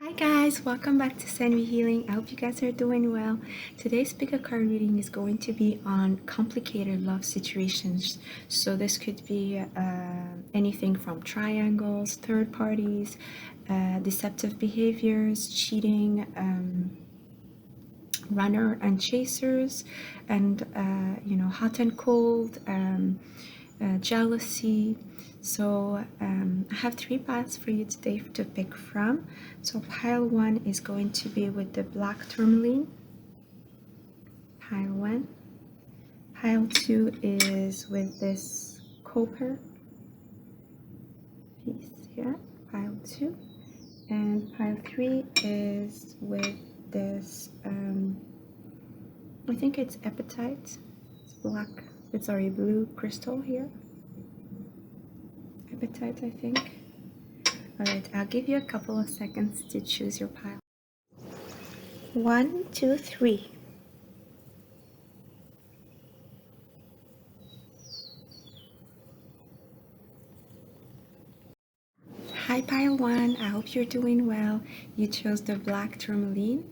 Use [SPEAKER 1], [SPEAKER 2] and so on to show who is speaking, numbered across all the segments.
[SPEAKER 1] Hi guys, welcome back to Sanvi Healing. I hope you guys are doing well. Today's pick card reading is going to be on complicated love situations. So this could be anything from triangles, third parties, deceptive behaviors, cheating, runner and chasers, and hot and cold, jealousy. So I have three piles for you today to pick from. So pile one is going to be with the black tourmaline. Pile one. Pile two is with this copper piece here. Pile two. And pile three is with this I think it's apatite. It's black. It's sorry, blue crystal here. Apatite, I think. Alright, I'll give you a couple of seconds to choose your pile. 1, 2, 3. Hi pile 1, I hope you're doing well. You chose the black tourmaline.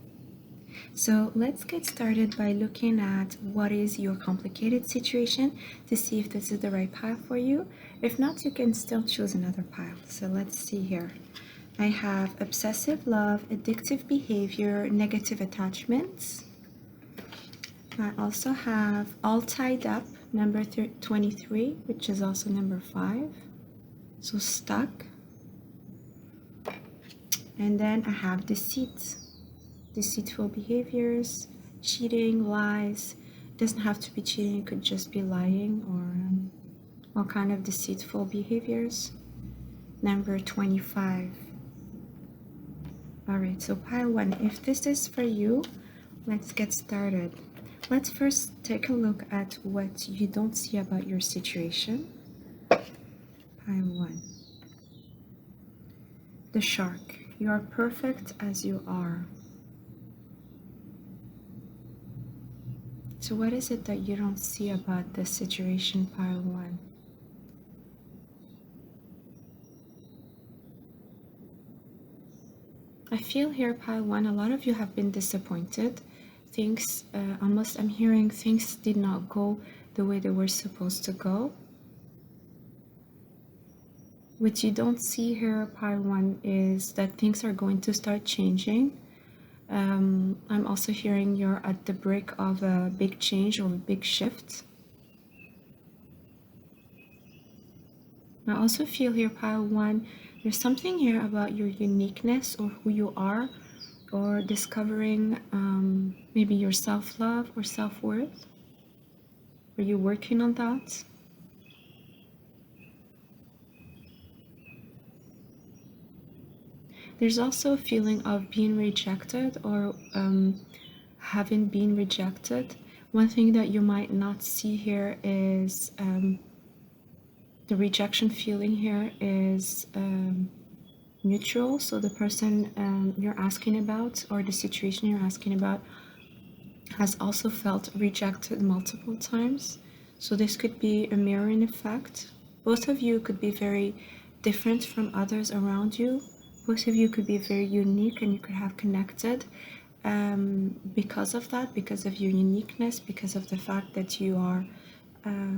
[SPEAKER 1] So let's get started by looking at what is your complicated situation to see if this is the right pile for you. If not, you can still choose another pile. So let's see here. I have obsessive love, addictive behavior, negative attachments. I also have all tied up, number 23, which is also number 5. So stuck. And then I have deceit, deceitful behaviors, cheating, lies. It doesn't have to be cheating, it could just be lying or all kind of deceitful behaviors. Number 25. Alright, so pile 1. If this is for you, let's get started. Let's first take a look at what you don't see about your situation. Pile 1. The shark. You are perfect as you are. So what is it that you don't see about this situation, pile 1? I feel here, pile 1, a lot of you have been disappointed. Things, almost I'm hearing things did not go the way they were supposed to go. What you don't see here, pile 1, is that things are going to start changing. I'm also hearing you're at the brink of a big change or a big shift. I also feel here, pile 1, there's something here about your uniqueness or who you are, or discovering maybe your self-love or self-worth. Are you working on that? There's also a feeling of being rejected or having been rejected. One thing that you might not see here is the rejection feeling here is neutral. So the person you're asking about or the situation you're asking about has also felt rejected multiple times. So this could be a mirroring effect. Both of you could be very different from others around you. Both of you could be very unique and you could have connected because of that, because of your uniqueness, because of the fact that you are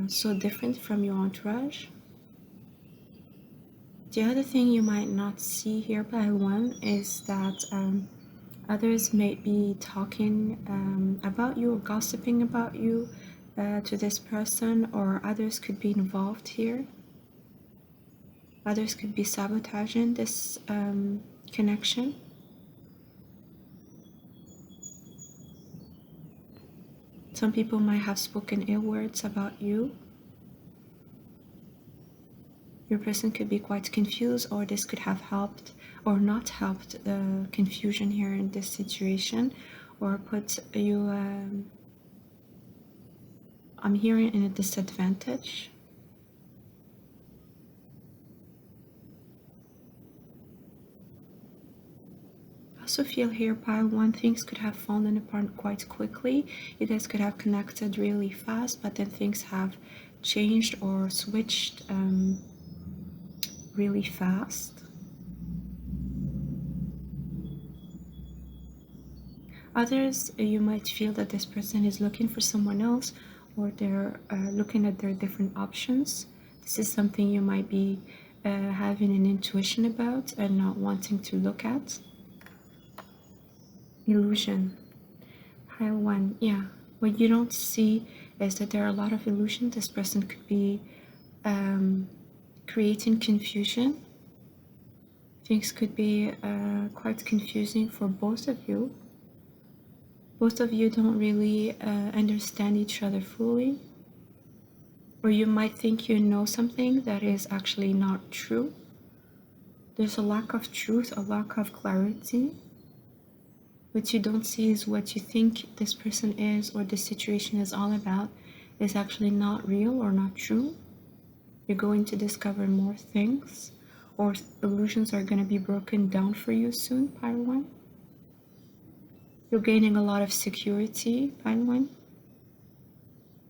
[SPEAKER 1] so different from your entourage. The other thing you might not see here, pile 1, is that others may be talking about you or gossiping about you to this person, or others could be involved here. Others could be sabotaging this connection. Some people might have spoken ill words about you. Your person could be quite confused, or this could have helped or not helped the confusion here in this situation, or put you, I'm hearing, in a disadvantage. I also feel here, pile 1, things could have fallen apart quite quickly. You guys could have connected really fast, but then things have changed or switched really fast. Others, you might feel that this person is looking for someone else, or they're looking at their different options. This is something you might be having an intuition about and not wanting to look at. Illusion. Pile 1, yeah. What you don't see is that there are a lot of illusions. This person could be creating confusion. Things could be quite confusing for both of you. Both of you don't really understand each other fully. Or you might think you know something that is actually not true. There's a lack of truth, a lack of clarity. What you don't see is what you think this person is or the situation is all about is actually not real or not true. You're going to discover more things, or illusions are going to be broken down for you soon, Pile 1. You're gaining a lot of security, Pile 1.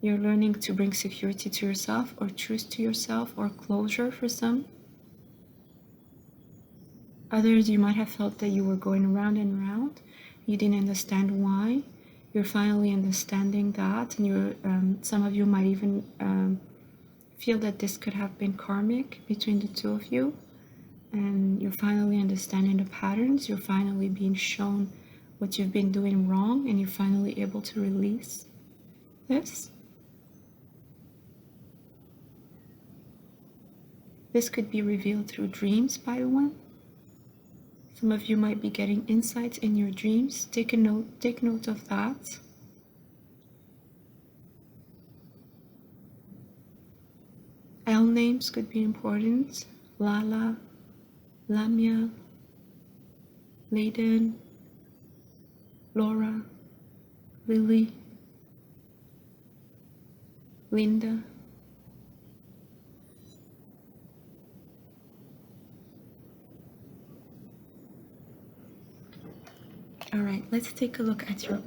[SPEAKER 1] You're learning to bring security to yourself, or truth to yourself, or closure for some. Others, you might have felt that you were going round and round. You didn't understand why. You're finally understanding that, and some of you might even feel that this could have been karmic between the two of you, and you're finally understanding the patterns. You're finally being shown what you've been doing wrong, and you're finally able to release this. This could be revealed through dreams, Pile 1. Some of you might be getting insights in your dreams. Take note of that. L names could be important. Lala, Lamia, Layden, Laura, Lily, Linda. All right, let's take a look at your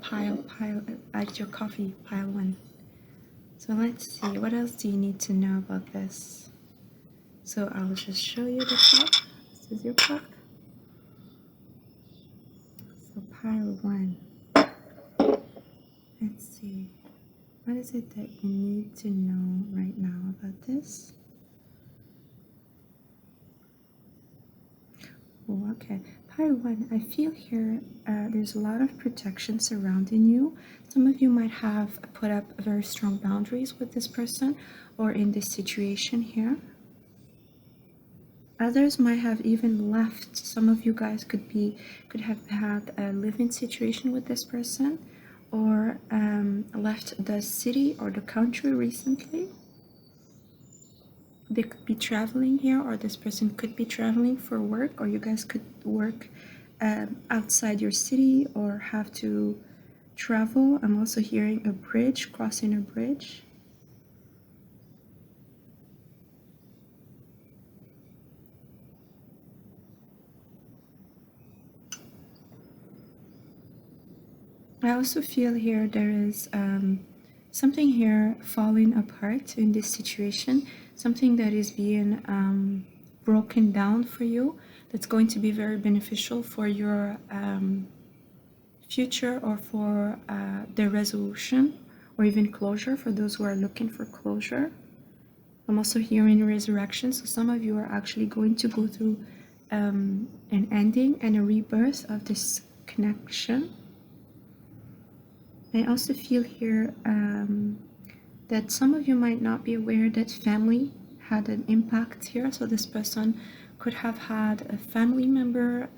[SPEAKER 1] at your coffee, Pile 1. So let's see, what else do you need to know about this? So I'll just show you the cup. This is your cup. So Pile 1. Let's see. What is it that you need to know right now about this? Oh, okay. Pile 1, I feel here there's a lot of protection surrounding you. Some of you might have put up very strong boundaries with this person or in this situation here. Others might have even left. Some of you guys could have had a living situation with this person, or left the city or the country recently. They could be traveling here, or this person could be traveling for work, or you guys could work outside your city or have to travel. I'm also hearing a bridge, crossing a bridge. I also feel here there is something here falling apart in this situation, something that is being broken down for you, that's going to be very beneficial for your future, or for the resolution, or even closure for those who are looking for closure. I'm also hearing resurrection, so some of you are actually going to go through an ending and a rebirth of this connection. I also feel here that some of you might not be aware that family had an impact here. So this person could have had a family member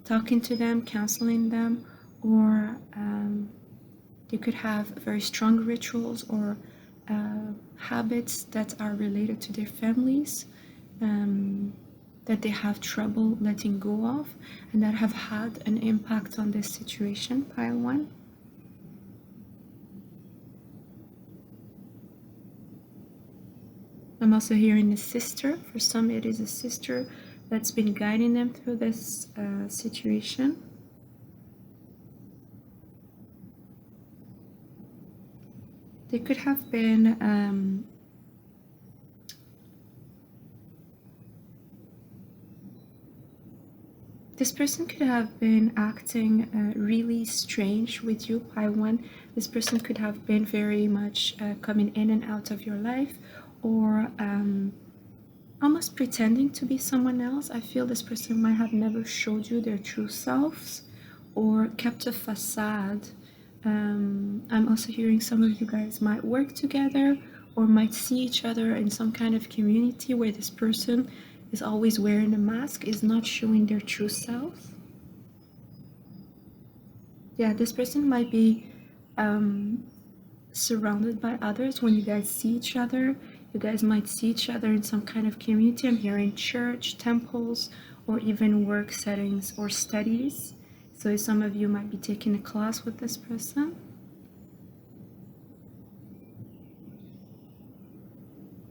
[SPEAKER 1] talking to them, counseling them, or they could have very strong rituals or habits that are related to their families that they have trouble letting go of, and that have had an impact on this situation, Pile 1. I'm also hearing a sister. For some, it is a sister that's been guiding them through this situation. They could have been This person could have been acting really strange with you, pile one. This person could have been very much coming in and out of your life, or almost pretending to be someone else. I feel this person might have never showed you their true selves or kept a facade. I'm also hearing some of you guys might work together or might see each other in some kind of community where this person is always wearing a mask, is not showing their true self. Yeah, this person might be surrounded by others when you guys see each other. You guys might see each other in some kind of community. I'm hearing church, temples, or even work settings or studies. So some of you might be taking a class with this person.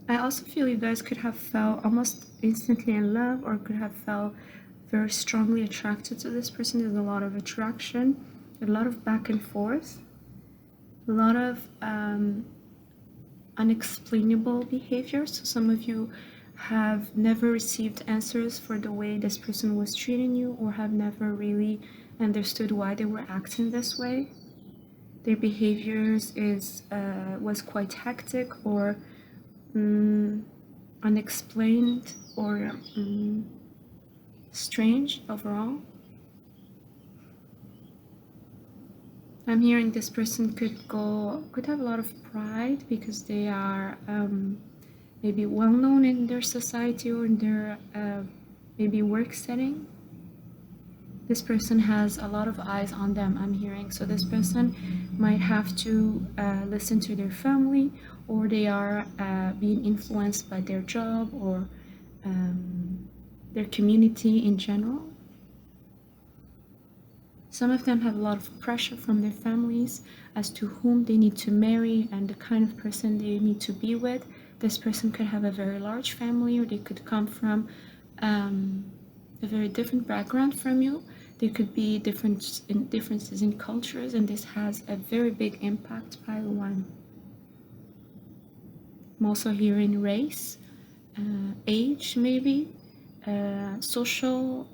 [SPEAKER 1] I also feel you guys could have felt almost instantly in love, or could have felt very strongly attracted to this person. There's a lot of attraction, a lot of back and forth, a lot of unexplainable behavior. So some of you have never received answers for the way this person was treating you, or have never really understood why they were acting this way. Their behaviors was quite hectic or unexplained or strange overall. I'm hearing this person could have a lot of pride because they are maybe well known in their society or in their maybe work setting. This person has a lot of eyes on them, I'm hearing. So this person might have to listen to their family, or they are being influenced by their job or their community in general. Some of them have a lot of pressure from their families as to whom they need to marry and the kind of person they need to be with. This person could have a very large family, or they could come from a very different background from you. There could be differences in cultures, and this has a very big impact, pile one. I'm also hearing race, age maybe, social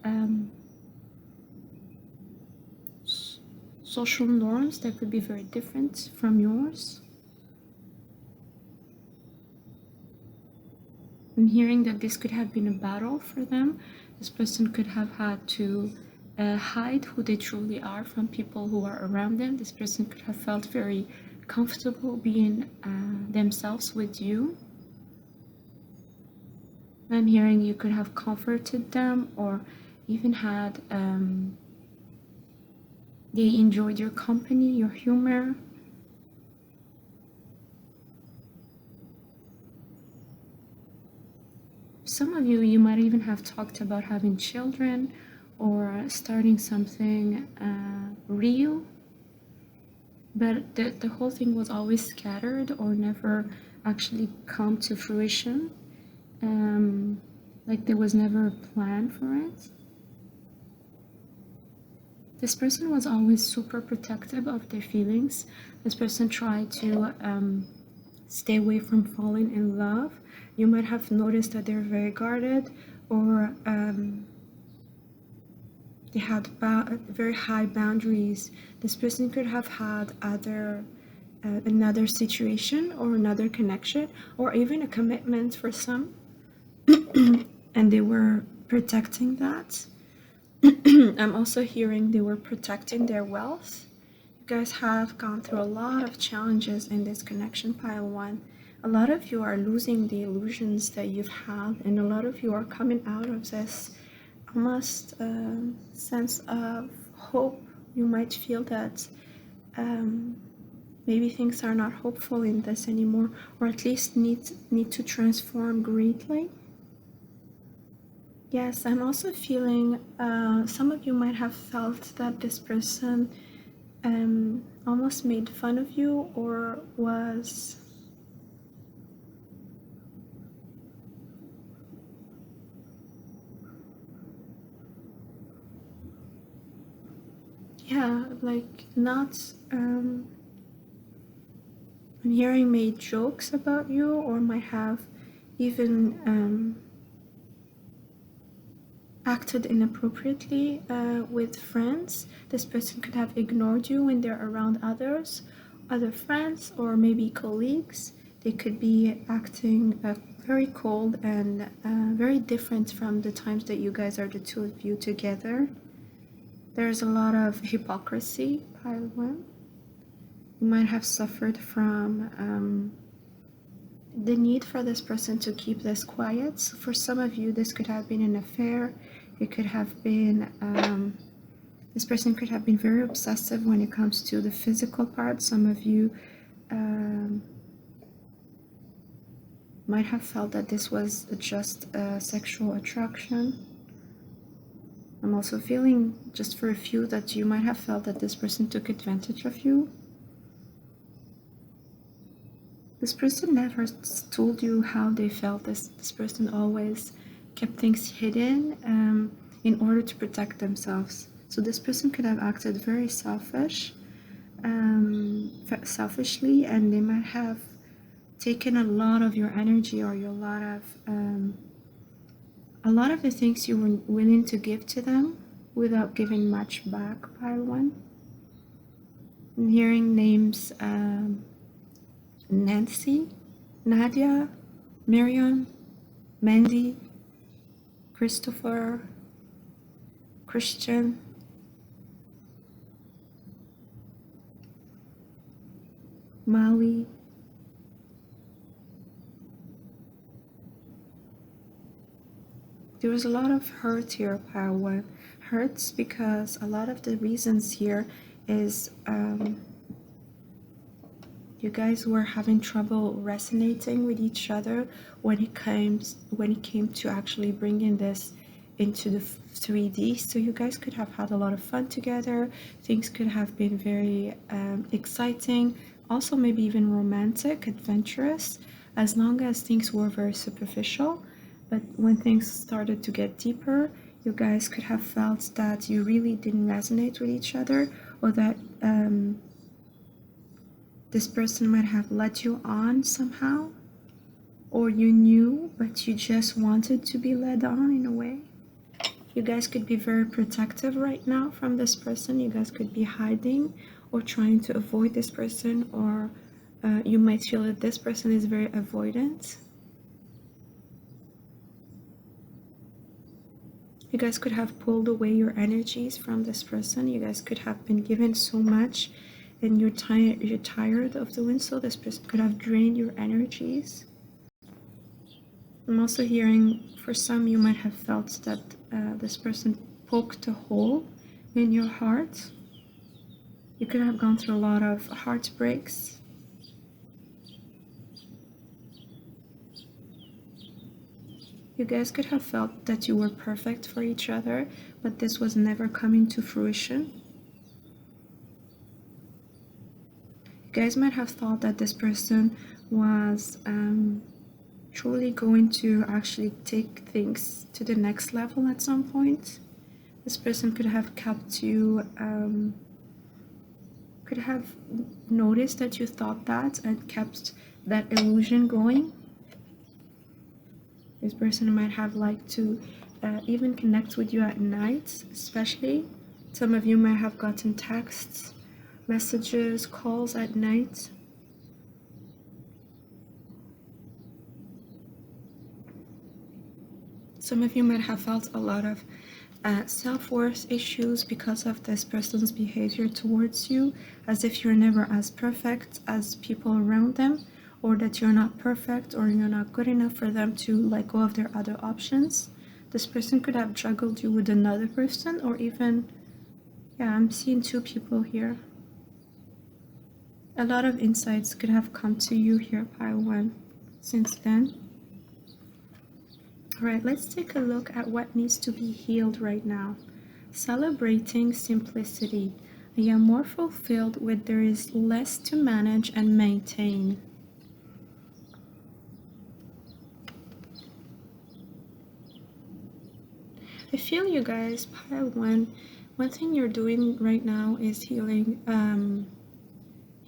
[SPEAKER 1] norms that could be very different from yours. I'm hearing that this could have been a battle for them. This person could have had to hide who they truly are from people who are around them. This person could have felt very comfortable being themselves with you. I'm hearing you could have comforted them, or even had they enjoyed your company, your humor. Some of you might even have talked about having children or starting something real, but the whole thing was always scattered or never actually come to fruition. Like there was never a plan for it. This person was always super protective of their feelings. This person tried to stay away from falling in love. You might have noticed that they're very guarded, or they had very high boundaries. This person could have had another situation or another connection, or even a commitment for some, and they were protecting that. I'm also hearing they were protecting their wealth. You guys have gone through a lot of challenges in this connection, pile one. A lot of you are losing the illusions that you've had, and a lot of you are coming out of this almost sense of hope. You might feel that maybe things are not hopeful in this anymore, or at least need to transform greatly. Yes, I'm also feeling some of you might have felt that this person almost made fun of you, or was like not I'm hearing made jokes about you, or might have even acted inappropriately with friends. This person could have ignored you when they're around other friends, or maybe colleagues. They could be acting very cold and very different from the times that you guys are the two of you together. There's a lot of hypocrisy, pile one. You might have suffered from the need for this person to keep this quiet. So for some of you, this could have been an affair. It could have been, this person could have been very obsessive when it comes to the physical part. Some of you might have felt that this was just a sexual attraction. I'm also feeling, just for a few, that you might have felt that this person took advantage of you. This person never told you how they felt. This person always kept things hidden in order to protect themselves. So this person could have acted very selfishly, and they might have taken a lot of your energy, or a lot of the things you were willing to give to them without giving much back. Pile one. I'm hearing names. Nancy, Nadia, Miriam, Mandy, Christopher, Christian, Maui, there was a lot of hurt here, pile one. Hurts because a lot of the reasons here is you guys were having trouble resonating with each other when it came to actually bringing this into the 3D. So you guys could have had a lot of fun together. Things could have been very exciting, also maybe even romantic, adventurous, as long as things were very superficial. But when things started to get deeper, you guys could have felt that you really didn't resonate with each other, or that this person might have led you on somehow, or you knew, but you just wanted to be led on in a way. You guys could be very protective right now from this person. You guys could be hiding or trying to avoid this person, or you might feel that this person is very avoidant. You guys could have pulled away your energies from this person. You guys could have been given so much, and you're tired of doing so. This person could have drained your energies. I'm also hearing, for some, you might have felt that this person poked a hole in your heart. You could have gone through a lot of heartbreaks. You guys could have felt that you were perfect for each other, but this was never coming to fruition. You guys might have thought that this person was truly going to actually take things to the next level at some point. This person could have kept you, could have noticed that you thought that and kept that illusion going. This person might have liked to even connect with you at night, especially. Some of you might have gotten texts, messages, calls at night. Some of you might have felt a lot of self-worth issues because of this person's behavior towards you, as if you're never as perfect as people around them, or that you're not perfect, or you're not good enough for them to let go of their other options. This person could have juggled you with another person, or even, yeah, I'm seeing two people here. A lot of insights could have come to you here, pile one, since then. All right, let's take a look at what needs to be healed right now. Celebrating simplicity. I am more fulfilled when there is less to manage and maintain. I feel you guys, pile one thing you're doing right now is healing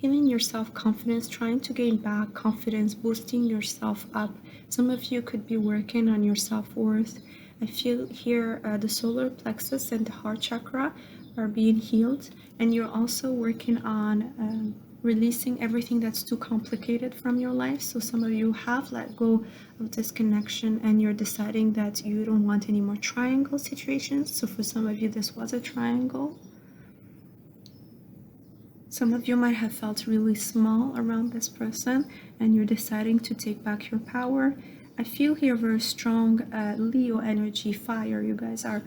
[SPEAKER 1] your self-confidence, trying to gain back confidence, boosting yourself up. Some of you could be working on your self-worth, I feel here the solar plexus and the heart chakra are being healed, and you're also working on releasing everything that's too complicated from your life. So some of you have let go of this connection, and you're deciding that you don't want any more triangle situations. So for some of you, this was a triangle. Some of you might have felt really small around this person, and you're deciding to take back your power. I feel here very strong Leo energy, fire. You guys are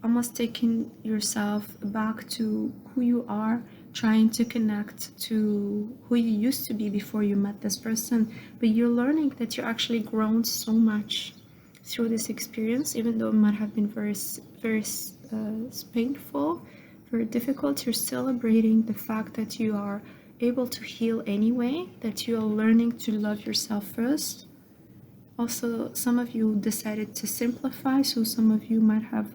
[SPEAKER 1] almost taking yourself back to who you are, trying to connect to who you used to be before you met this person. But you're learning that you're actually grown so much through this experience, even though it might have been very painful, very difficult. You're celebrating the fact that you are able to heal anyway, that you are learning to love yourself first. Also, some of you decided to simplify, so some of you might have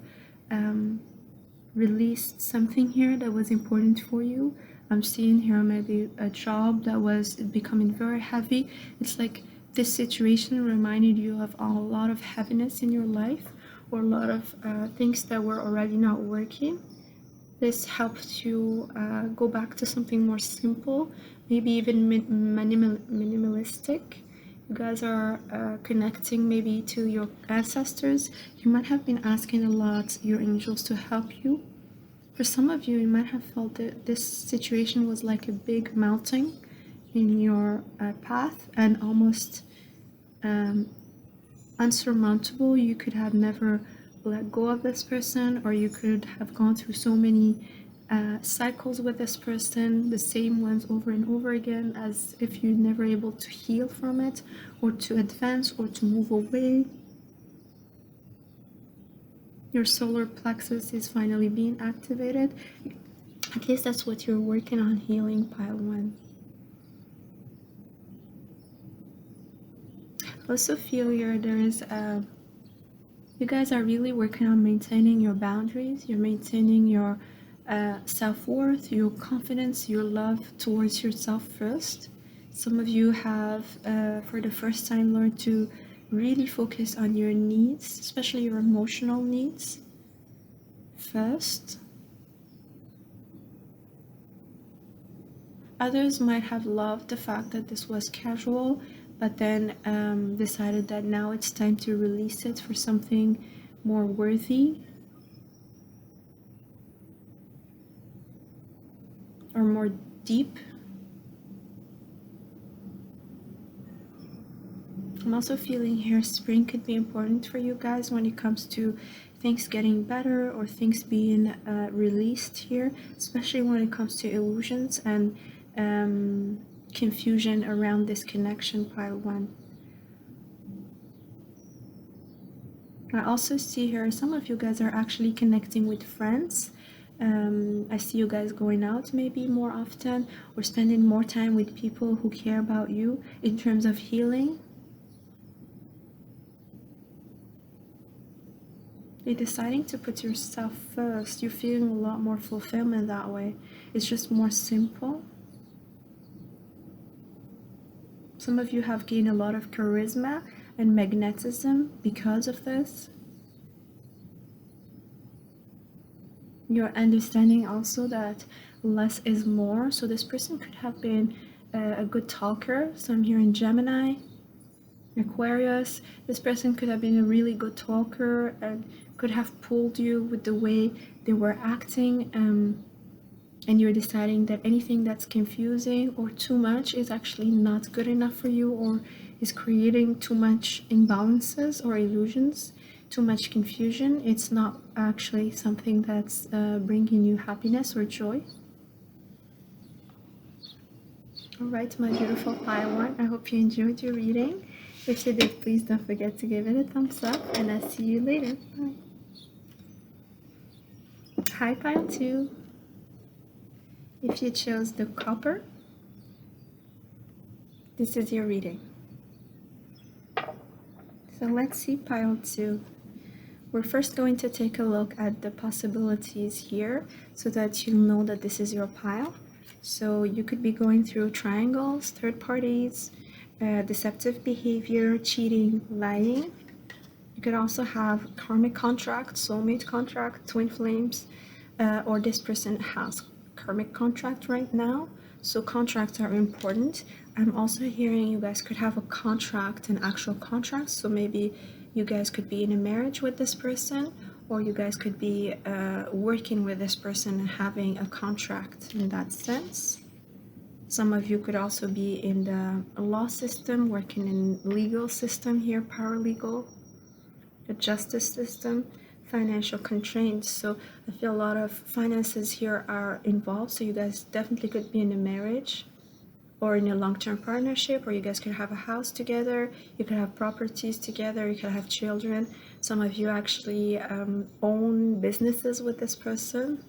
[SPEAKER 1] released something here that was important for you. I'm seeing here maybe a job that was becoming very heavy. It's like this situation reminded you of a lot of heaviness in your life, or a lot of things that were already not working. This helped you go back to something more simple, maybe even minimalistic. You guys are connecting maybe to your ancestors. You might have been asking a lot your angels to help you. For some of you, you might have felt that this situation was like a big mountain in your path and almost unsurmountable. You could have never let go of this person, or you could have gone through so many cycles with this person, the same ones over and over again, as if you're never able to heal from it, or to advance, or to move away. Your solar plexus is finally being activated. At least that's what you're working on healing, pile 1. Also feel here there is you guys are really working on maintaining your boundaries. You're maintaining your self-worth, your confidence, your love towards yourself first. Some of you have for the first time learned to really focus on your needs, especially your emotional needs first. Others might have loved the fact that this was casual, but then decided that now it's time to release it for something more worthy or more deep. I'm also feeling here spring could be important for you guys when it comes to things getting better or things being released here, especially when it comes to illusions and confusion around this connection, pile 1. I also see here some of you guys are actually connecting with friends. I see you guys going out maybe more often, or spending more time with people who care about you in terms of healing. You're deciding to put yourself first. You're feeling a lot more fulfillment that way. It's just more simple. Some of you have gained a lot of charisma and magnetism because of this. You're understanding also that less is more. So this person could have been a good talker. So I'm here in Gemini, Aquarius. This person could have been a really good talker and could have pulled you with the way they were acting. And you're deciding that anything that's confusing or too much is actually not good enough for you, or is creating too much imbalances or illusions, too much confusion. It's not actually something that's bringing you happiness or joy. All right, my beautiful pile 1, I hope you enjoyed your reading. If you did, please don't forget to give it a thumbs up, and I'll see you later. Bye. Hi, pile 2. If you chose the copper, this is your reading. So let's see pile 2. We're first going to take a look at the possibilities here so that you'll know that this is your pile. So you could be going through triangles, third parties, deceptive behavior, cheating, lying. You could also have karmic contract, soulmate contract, twin flames, or this person has karmic contract right now. So contracts are important. I'm also hearing you guys could have a contract, an actual contract. So maybe you guys could be in a marriage with this person, or you guys could be working with this person and having a contract in that sense. Some of you could also be in the law system, working in legal system here, paralegal, the justice system, financial constraints. So I feel a lot of finances here are involved. So you guys definitely could be in a marriage or in a long-term partnership, or you guys could have a house together. You could have properties together. You could have children. Some of you actually own businesses with this person.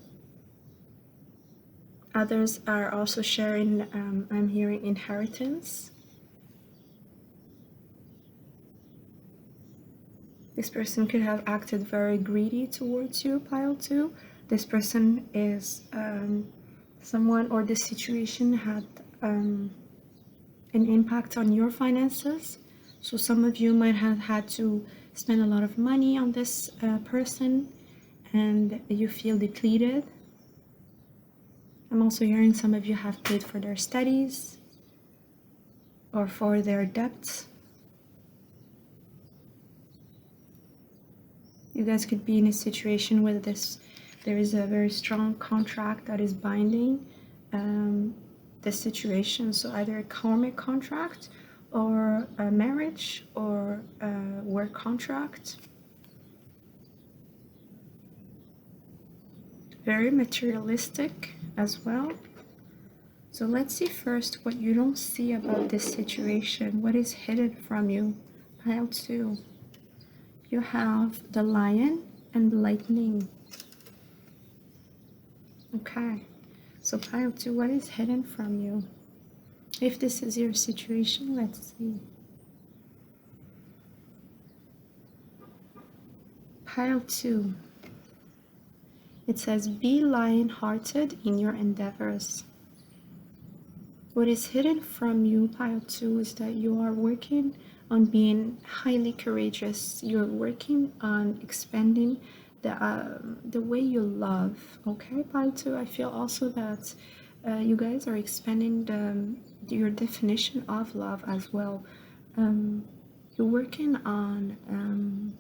[SPEAKER 1] Others are also sharing, I'm hearing inheritance. This person could have acted very greedy towards you, pile 2. This person is someone, or this situation had an impact on your finances. So some of you might have had to spend a lot of money on this person and you feel depleted. I'm also hearing some of you have paid for their studies or for their debts. You guys could be in a situation where there is a very strong contract that is binding this situation. So either a karmic contract or a marriage or a work contract. Very materialistic as well. So let's see first what you don't see about this situation. What is hidden from you? Pile 2. You have the lion and the lightning. Okay. So pile 2, what is hidden from you? If this is your situation, let's see. Pile 2. It says, be lion-hearted in your endeavors. What is hidden from you, pile 2, is that you are working on being highly courageous. You're working on expanding the way you love. Okay, pile 2, I feel also that you guys are expanding your definition of love as well. You're working on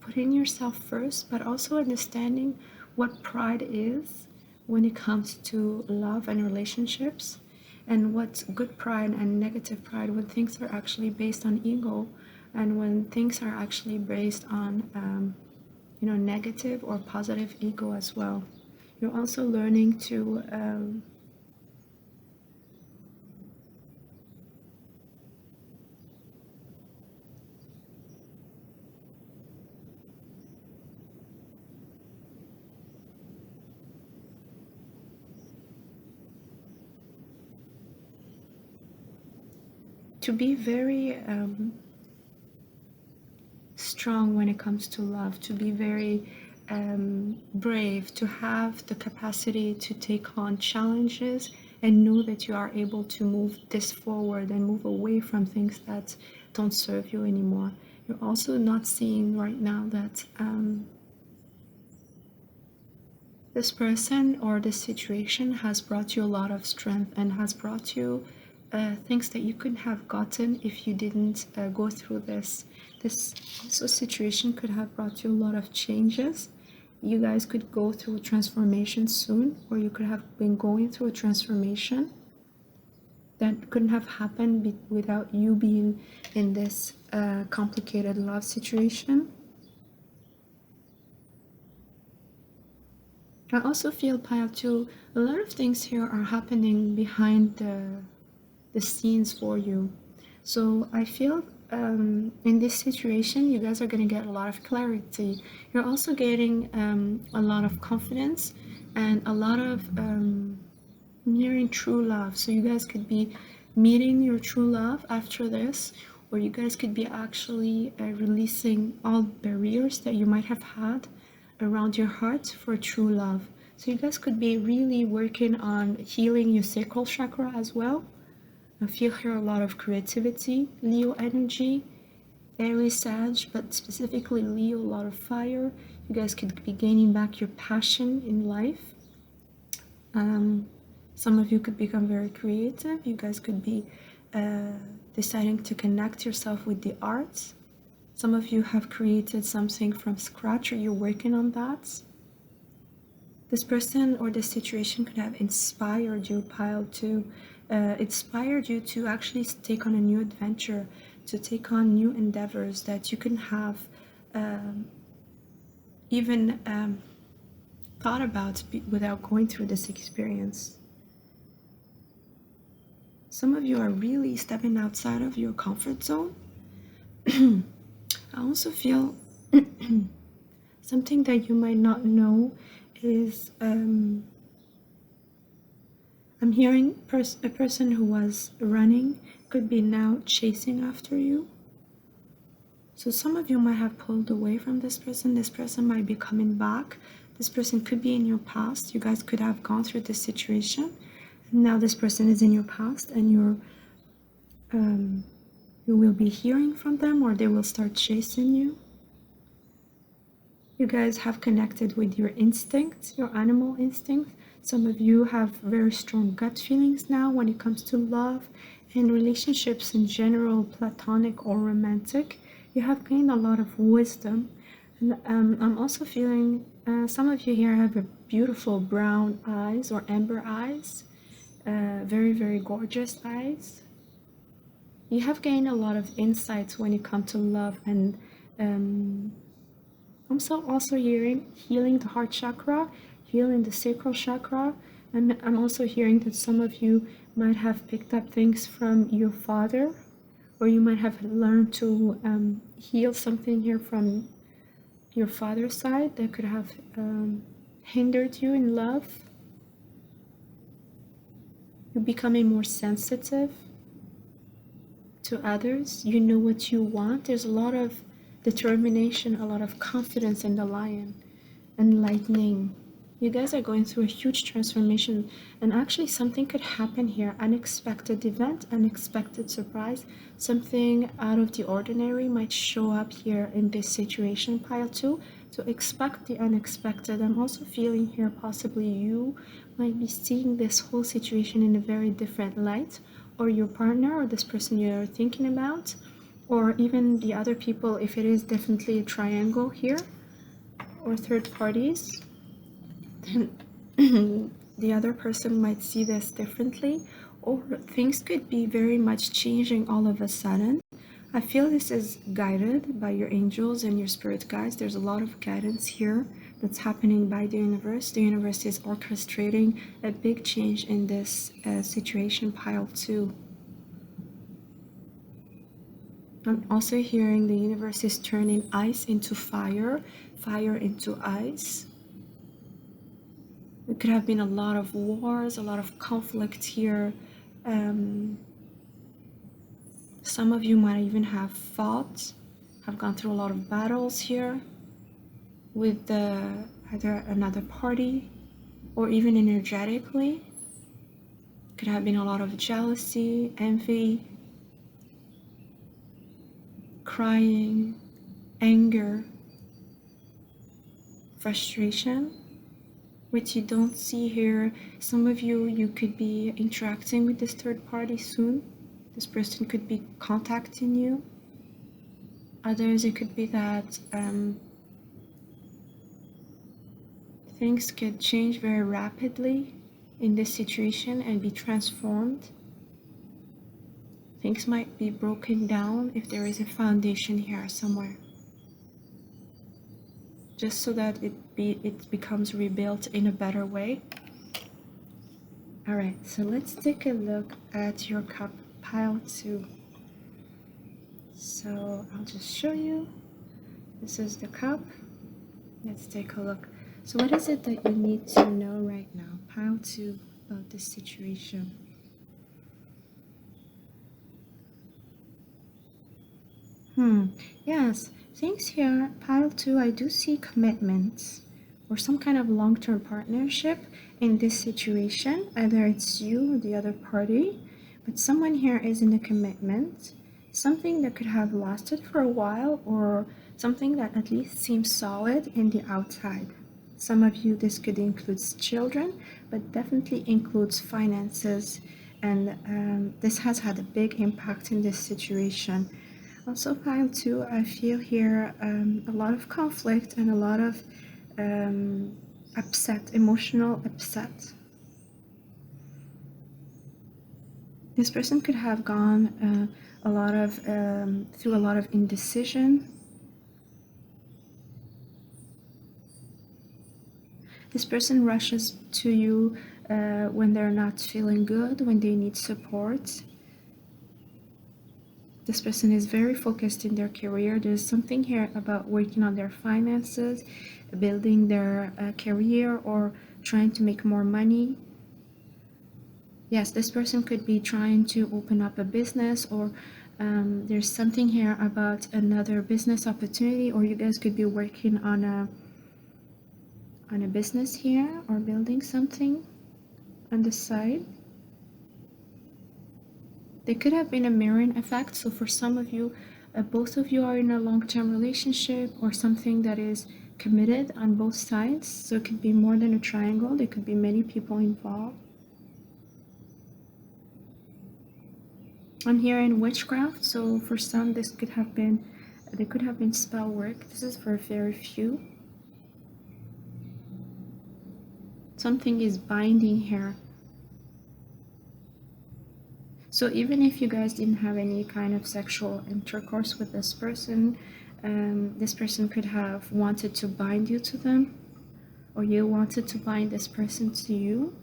[SPEAKER 1] putting yourself first, but also understanding what pride is when it comes to love and relationships, and what's good pride and negative pride when things are actually based on ego, and when things are actually based on negative or positive ego as well. You're also learning to be very strong when it comes to love, to be very brave, to have the capacity to take on challenges and know that you are able to move this forward and move away from things that don't serve you anymore. You're also not seeing right now that this person or this situation has brought you a lot of strength and has brought you things that you couldn't have gotten if you didn't go through this. This also situation could have brought you a lot of changes. You guys could go through a transformation soon, or you could have been going through a transformation that couldn't have happened without you being in this complicated love situation. I also feel, pile 2, a lot of things here are happening behind the scenes for you. So I feel in this situation, you guys are going to get a lot of clarity. You're also getting a lot of confidence and a lot of nearing true love. So you guys could be meeting your true love after this, or you guys could be actually releasing all barriers that you might have had around your heart for true love. So you guys could be really working on healing your sacral chakra as well. I feel here a lot of creativity, Leo energy, Aries, Sag, but specifically Leo, a lot of fire. You guys could be gaining back your passion in life. Some of you could become very creative. You guys could be deciding to connect yourself with the arts. Some of you have created something from scratch, or you're working on that. This person or this situation could have inspired you, Pile, to inspired you to actually take on a new adventure, to take on new endeavors that you can have even thought about without going through this experience. Some of you are really stepping outside of your comfort zone. I also feel something that you might not know is I'm hearing a person who was running could be now chasing after you. So some of you might have pulled away from this person. This person might be coming back. This person could be in your past. You guys could have gone through this situation. And now this person is in your past, and you will be hearing from them, or they will start chasing you. You guys have connected with your instincts, your animal instincts. Some of you have very strong gut feelings now when it comes to love and relationships in general, platonic or romantic. You have gained a lot of wisdom. And I'm also feeling some of you here have a beautiful brown eyes or amber eyes, very, very gorgeous eyes. You have gained a lot of insights when it comes to love, and I'm also hearing healing the heart chakra, healing the sacral chakra. And I'm also hearing that some of you might have picked up things from your father, or you might have learned to heal something here from your father's side that could have hindered you in love. You're becoming more sensitive to others. You know what you want. There's a lot of determination, a lot of confidence in the lion. Enlightening. You guys are going through a huge transformation, and actually something could happen here. Unexpected event, unexpected surprise, something out of the ordinary might show up here in this situation, Pile 2. So expect the unexpected. I'm also feeling here possibly you might be seeing this whole situation in a very different light, or your partner or this person you're thinking about, or even the other people, if it is definitely a triangle here, or third parties, then the other person might see this differently, or things could be very much changing all of a sudden. I feel this is guided by your angels and your spirit guides. There's a lot of guidance here that's happening by the universe. The universe is orchestrating a big change in this situation, Pile 2. I'm also hearing the universe is turning ice into fire, fire into ice. There could have been a lot of wars, a lot of conflict here. Some of you might even have fought, have gone through a lot of battles here with either another party or even energetically. Could have been a lot of jealousy, envy, crying, anger, frustration, which you don't see here. Some of you could be interacting with this third party soon. This person could be contacting you. Others, it could be that things could change very rapidly in this situation and be transformed. Things might be broken down if there is a foundation here somewhere, just so that it becomes rebuilt in a better way. All right, so let's take a look at your cup, Pile 2. So I'll just show you. This is the cup. Let's take a look. So what is it that you need to know right now, Pile 2, about this situation? Yes, things here, Pile 2, I do see commitments or some kind of long-term partnership in this situation. Either it's you or the other party, but someone here is in a commitment. something that could have lasted for a while, or something that at least seems solid in the outside. Some of you, this could include children, but definitely includes finances, and this has had a big impact in this situation. Also, pile two, I feel here a lot of conflict and a lot of upset, emotional upset. This person could have gone through a lot of indecision. This person rushes to you when they're not feeling good, when they need support. This person is very focused in their career. There's something here about working on their finances, building their career, or trying to make more money. Yes, this person could be trying to open up a business, or there's something here about another business opportunity, or you guys could be working on a business here, or building something on the side. There could have been a mirroring effect. So for some of you, both of you are in a long-term relationship, or something that is committed on both sides. So it could be more than a triangle. There could be many people involved. I'm hearing witchcraft. So for some, there could have been spell work. This is for very few. Something is binding here. So even if you guys didn't have any kind of sexual intercourse with this person could have wanted to bind you to them, or you wanted to bind this person to you.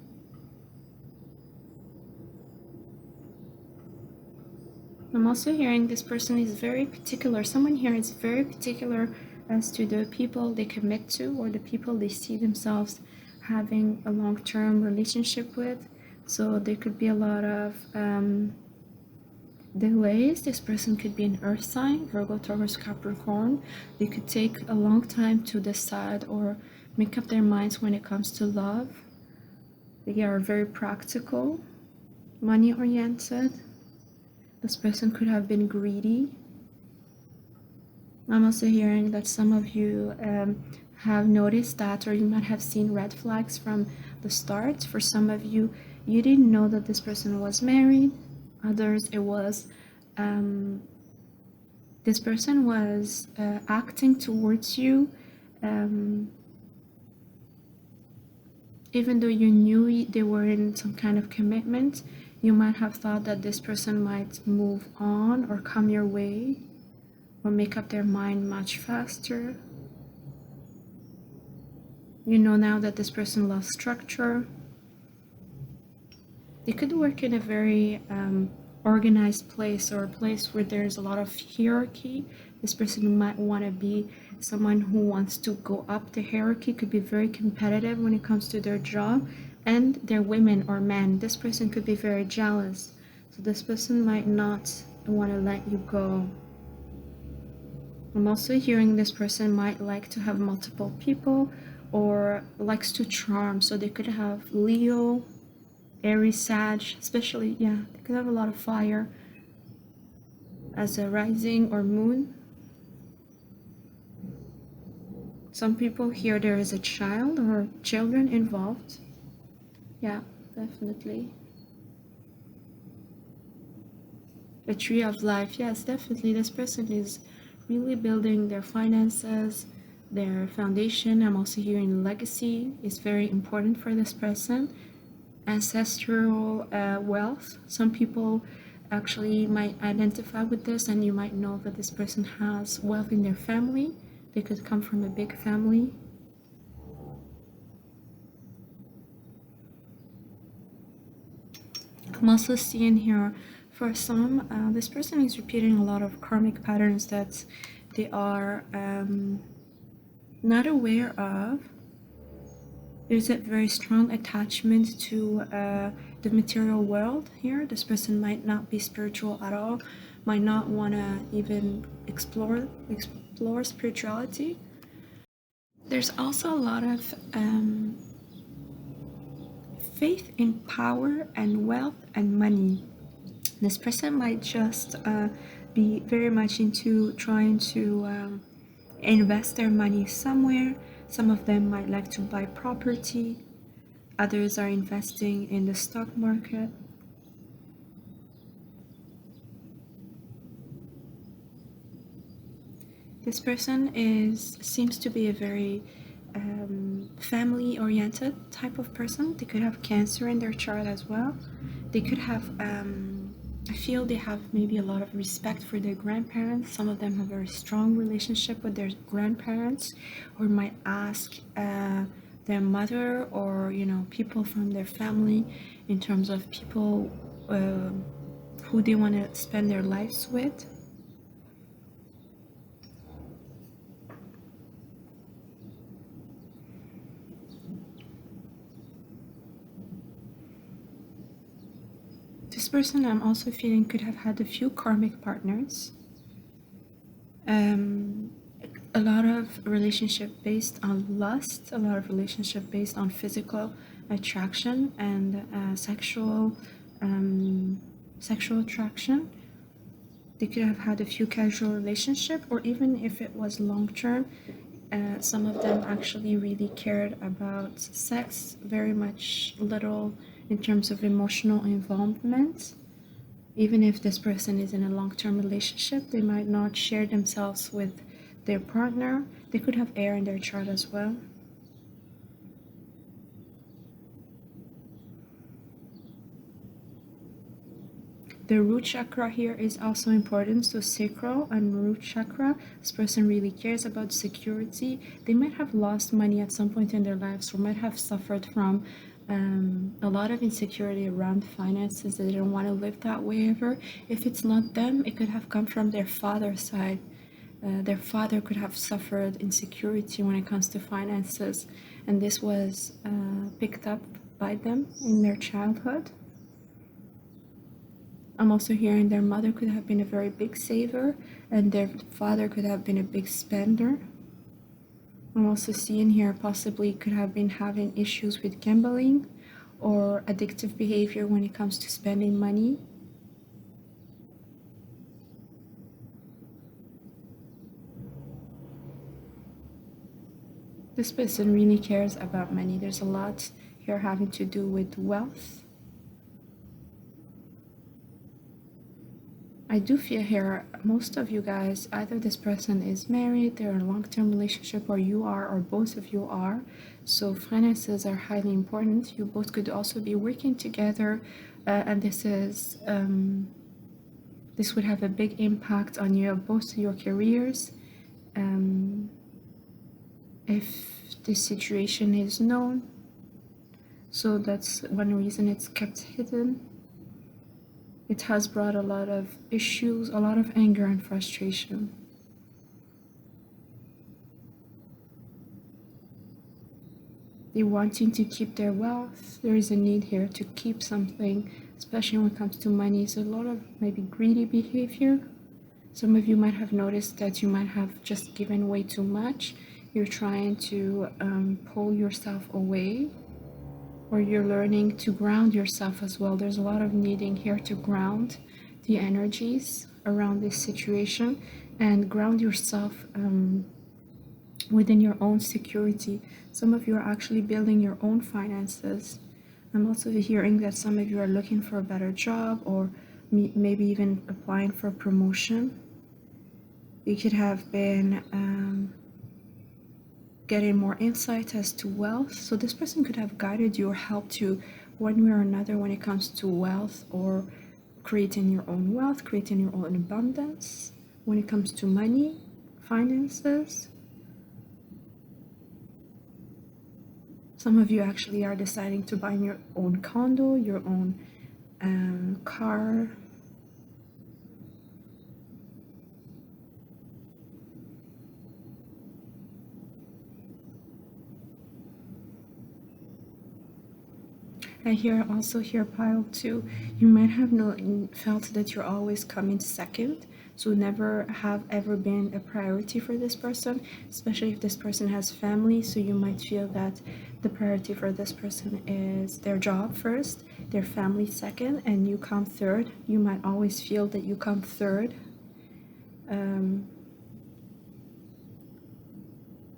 [SPEAKER 1] I'm also hearing this person is very particular. Someone here is very particular as to the people they commit to, or the people they see themselves having a long-term relationship with. So there could be a lot of delays. This person could be an earth sign, Virgo, Taurus, Capricorn. They could take a long time to decide or make up their minds when it comes to love. They are very practical, money oriented. This person could have been greedy. I'm also hearing that some of you have noticed that, or you might have seen red flags from the start. For some of you, you didn't know that this person was married. Others, it was this person was acting towards you, even though you knew they were in some kind of commitment. You might have thought that this person might move on or come your way, or make up their mind much faster. You know now that this person loves structure. They could work in a very organized place, or a place where there's a lot of hierarchy. This person might want to be someone who wants to go up the hierarchy, could be very competitive when it comes to their job, and they're women or men. This person could be very jealous. So this person might not want to let you go. I'm also hearing this person might like to have multiple people, or likes to charm. So they could have Leo, Aries, Sag, especially, yeah, they could have a lot of fire as a rising or moon. Some people here, there is a child or children involved. Yeah, definitely. A tree of life. Yes, definitely. This person is really building their finances, their foundation. I'm also hearing legacy is very important for this person. Ancestral wealth. Some people actually might identify with this, and you might know that this person has wealth in their family. They could come from a big family. I'm also seeing here, for some, this person is repeating a lot of karmic patterns that they are not aware of. There's a very strong attachment to the material world here. This person might not be spiritual at all, might not want to even explore spirituality. There's also a lot of faith in power and wealth and money. This person might just be very much into trying to invest their money somewhere. Some of them might like to buy property. Others are investing in the stock market. This person seems to be a very family-oriented type of person. They could have Cancer in their chart as well. They could have, I feel they have maybe a lot of respect for their grandparents. Some of them have a very strong relationship with their grandparents, or might ask their mother or people from their family in terms of people who they want to spend their lives with. This person, I'm also feeling, could have had a few karmic partners. A lot of relationship based on lust, a lot of relationship based on physical attraction and sexual attraction. They could have had a few casual relationship, or even if it was long term, some of them actually really cared about sex very much, little in terms of emotional involvement. Even if this person is in a long-term relationship, they might not share themselves with their partner. They could have air in their chart as well. The root chakra here is also important. So sacral and root chakra, this person really cares about security. They might have lost money at some point in their lives, or might have suffered from a lot of insecurity around finances. They don't want to live that way ever. If it's not them, it could have come from their father's side. Their father could have suffered insecurity when it comes to finances, and this was picked up by them in their childhood. I'm also hearing their mother could have been a very big saver, and their father could have been a big spender. I'm also seeing here possibly could have been having issues with gambling or addictive behavior when it comes to spending money. This person really cares about money. There's a lot here having to do with wealth. I do feel here most of you guys, either this person is married, they're in a long-term relationship, or you are, or both of you are. So finances are highly important. You both could also be working together, and this would have a big impact on both your careers. If this situation is known, so that's one reason it's kept hidden. It has brought a lot of issues, a lot of anger and frustration. They're wanting to keep their wealth. There is a need here to keep something, especially when it comes to money. It's a lot of maybe greedy behavior. Some of you might have noticed that you might have just given way too much. You're trying to pull yourself away, or you're learning to ground yourself as well. There's a lot of needing here to ground the energies around this situation and ground yourself within your own security. Some of you are actually building your own finances. I'm also hearing that some of you are looking for a better job, or maybe even applying for a promotion. You could have been getting more insight as to wealth. So this person could have guided you or helped you one way or another when it comes to wealth, or creating your own wealth, creating your own abundance when it comes to money, finances. Some of you actually are deciding to buy your own condo, your own car. I also hear pile 2. You might have felt that you're always coming second, so never have ever been a priority for this person, especially if this person has family. So you might feel that the priority for this person is their job first, their family second, and you come third. You might always feel that you come third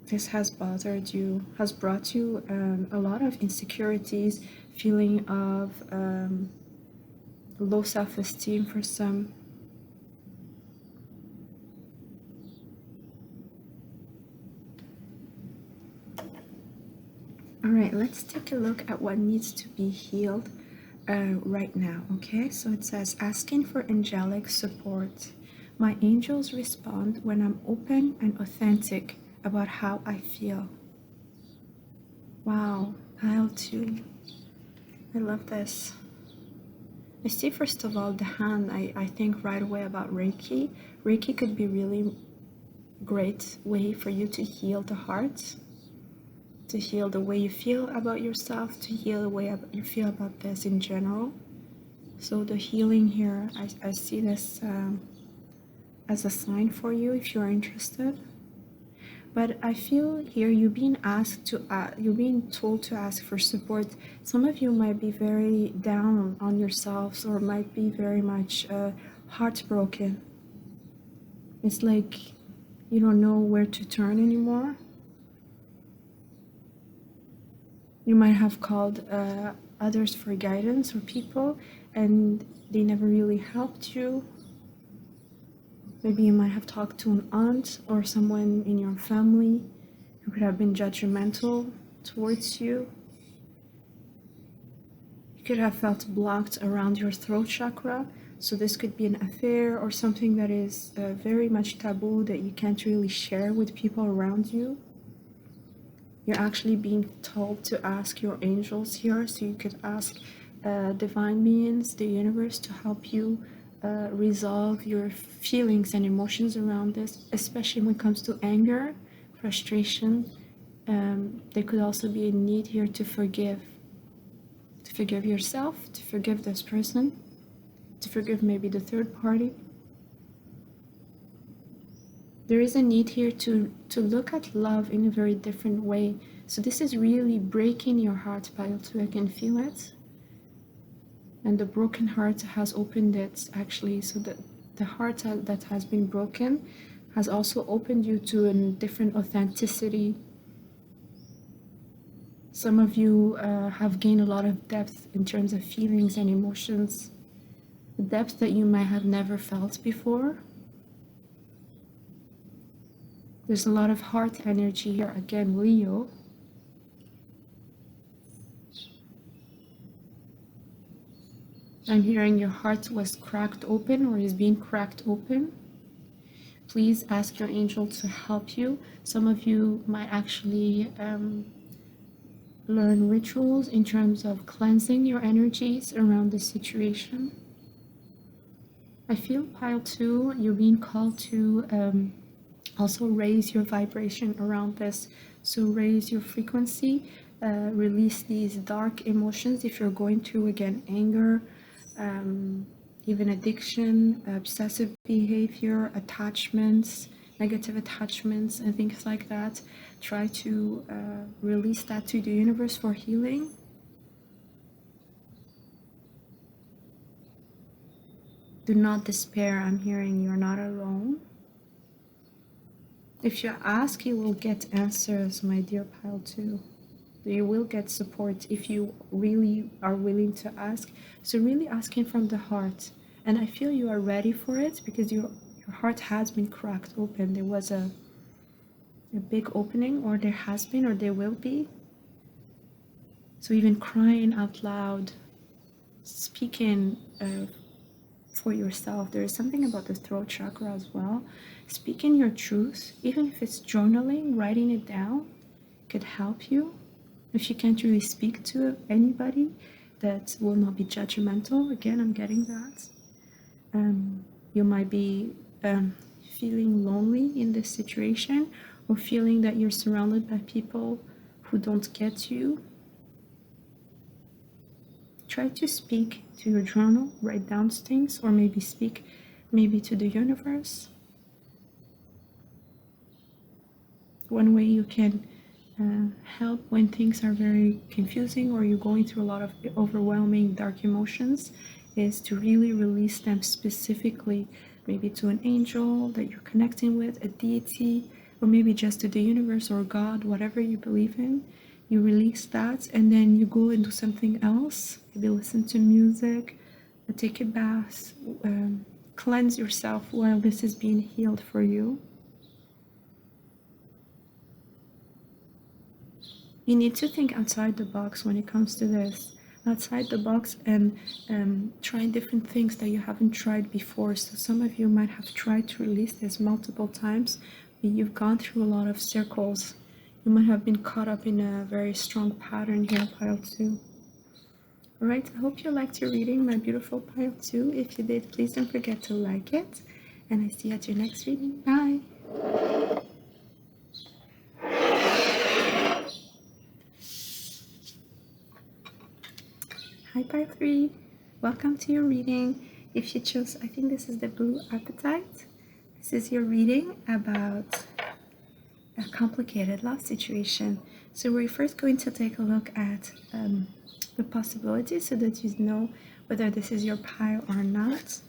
[SPEAKER 1] this has bothered you, has brought you a lot of insecurities, feeling of low self-esteem for some. All right, let's take a look at what needs to be healed right now, okay? So it says, asking for angelic support. My angels respond when I'm open and authentic about how I feel. Wow, pile 2. I love this. I see, first of all, the hand. I think right away about Reiki. Reiki could be really great way for you to heal the heart, to heal the way you feel about yourself, to heal the way you feel about this in general. So the healing here, I see this as a sign for you if you're interested. But I feel here you're being asked to, you're being told to ask for support. Some of you might be very down on yourselves, or might be very much heartbroken. It's like you don't know where to turn anymore. You might have called others for guidance or people, and they never really helped you. Maybe you might have talked to an aunt or someone in your family who could have been judgmental towards you. You could have felt blocked around your throat chakra. So this could be an affair or something that is very much taboo that you can't really share with people around you. You're actually being told to ask your angels here, so you could ask divine beings, the universe, to help you resolve your feelings and emotions around this, especially when it comes to anger, frustration. There could also be a need here to forgive yourself, to forgive this person, to forgive maybe the third party. There is a need here to look at love in a very different way. So this is really breaking your heart, pile 2. I can feel it. And the broken heart has opened it, actually. So the heart that has been broken has also opened you to a different authenticity. Some of you have gained a lot of depth in terms of feelings and emotions, a depth that you might have never felt before. There's a lot of heart energy here, again, Leo. I'm hearing your heart was cracked open or is being cracked open. Please ask your angel to help you. Some of you might actually learn rituals in terms of cleansing your energies around this situation. I feel, pile 2, you're being called to also raise your vibration around this. So raise your frequency, release these dark emotions if you're going through, again, anger, even addiction, obsessive behavior, attachments, negative attachments, and things like that. Try to release that to the universe for healing. Do not despair. I'm hearing you're not alone. If you ask, you will get answers, my dear pile 2. You will get support if you really are willing to ask. So really asking from the heart. And I feel you are ready for it because your heart has been cracked open. There was a big opening, or there has been, or there will be. So even crying out loud, speaking for yourself. There is something about the throat chakra as well. Speaking your truth, even if it's journaling, writing it down, could help you. If you can't really speak to anybody, that will not be judgmental. Again, I'm getting that. You might be feeling lonely in this situation, or feeling that you're surrounded by people who don't get you. Try to speak to your journal, write down things, or maybe speak to the universe. One way you can help when things are very confusing, or you're going through a lot of overwhelming dark emotions, is to really release them specifically maybe to an angel that you're connecting with, a deity, or maybe just to the universe or God, whatever you believe in. You release that and then you go and do something else. Maybe listen to music, take a bath, cleanse yourself while this is being healed for you. You need to think outside the box when it comes to this. Outside the box and try different things that you haven't tried before. So some of you might have tried to release this multiple times, but you've gone through a lot of circles. You might have been caught up in a very strong pattern here, pile 2. All right, I hope you liked your reading, my beautiful pile 2. If you did, please don't forget to like it. And I see you at your next reading. Bye. Hi, pile 3. Welcome to your reading. If you chose, I think this is the blue appetite. This is your reading about a complicated love situation. So we're first going to take a look at the possibilities so that you know whether this is your pile or not.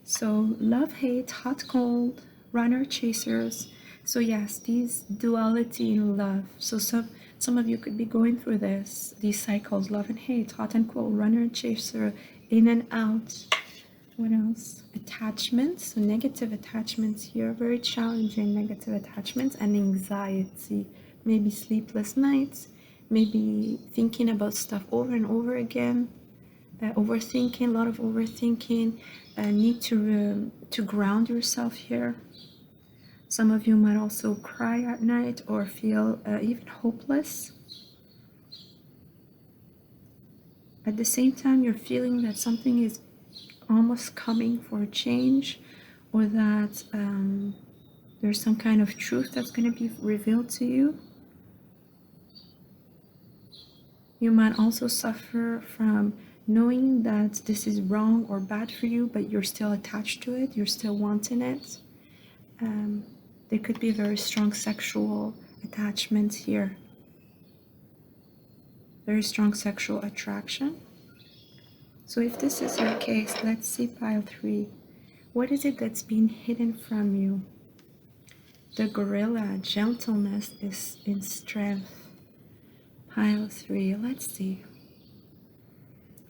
[SPEAKER 1] So love, hate, hot, cold, runner, chasers. So yes, these duality in love. So some of you could be going through these cycles, love and hate, hot and cold, runner and chaser, in and out. What else? Attachments, so negative attachments here, very challenging negative attachments, and anxiety, maybe sleepless nights, maybe thinking about stuff over and over again, overthinking, a lot of overthinking, need to ground yourself here. Some of you might also cry at night or feel even hopeless. At the same time, you're feeling that something is almost coming for a change, or that there's some kind of truth that's going to be revealed to you. You might also suffer from knowing that this is wrong or bad for you, but you're still attached to it, you're still wanting it. There could be very strong sexual attachment here, very strong sexual attraction. So if this is your case, let's see pile 3. What is it that's being hidden from you? The gorilla, gentleness is in strength. Pile 3, let's see.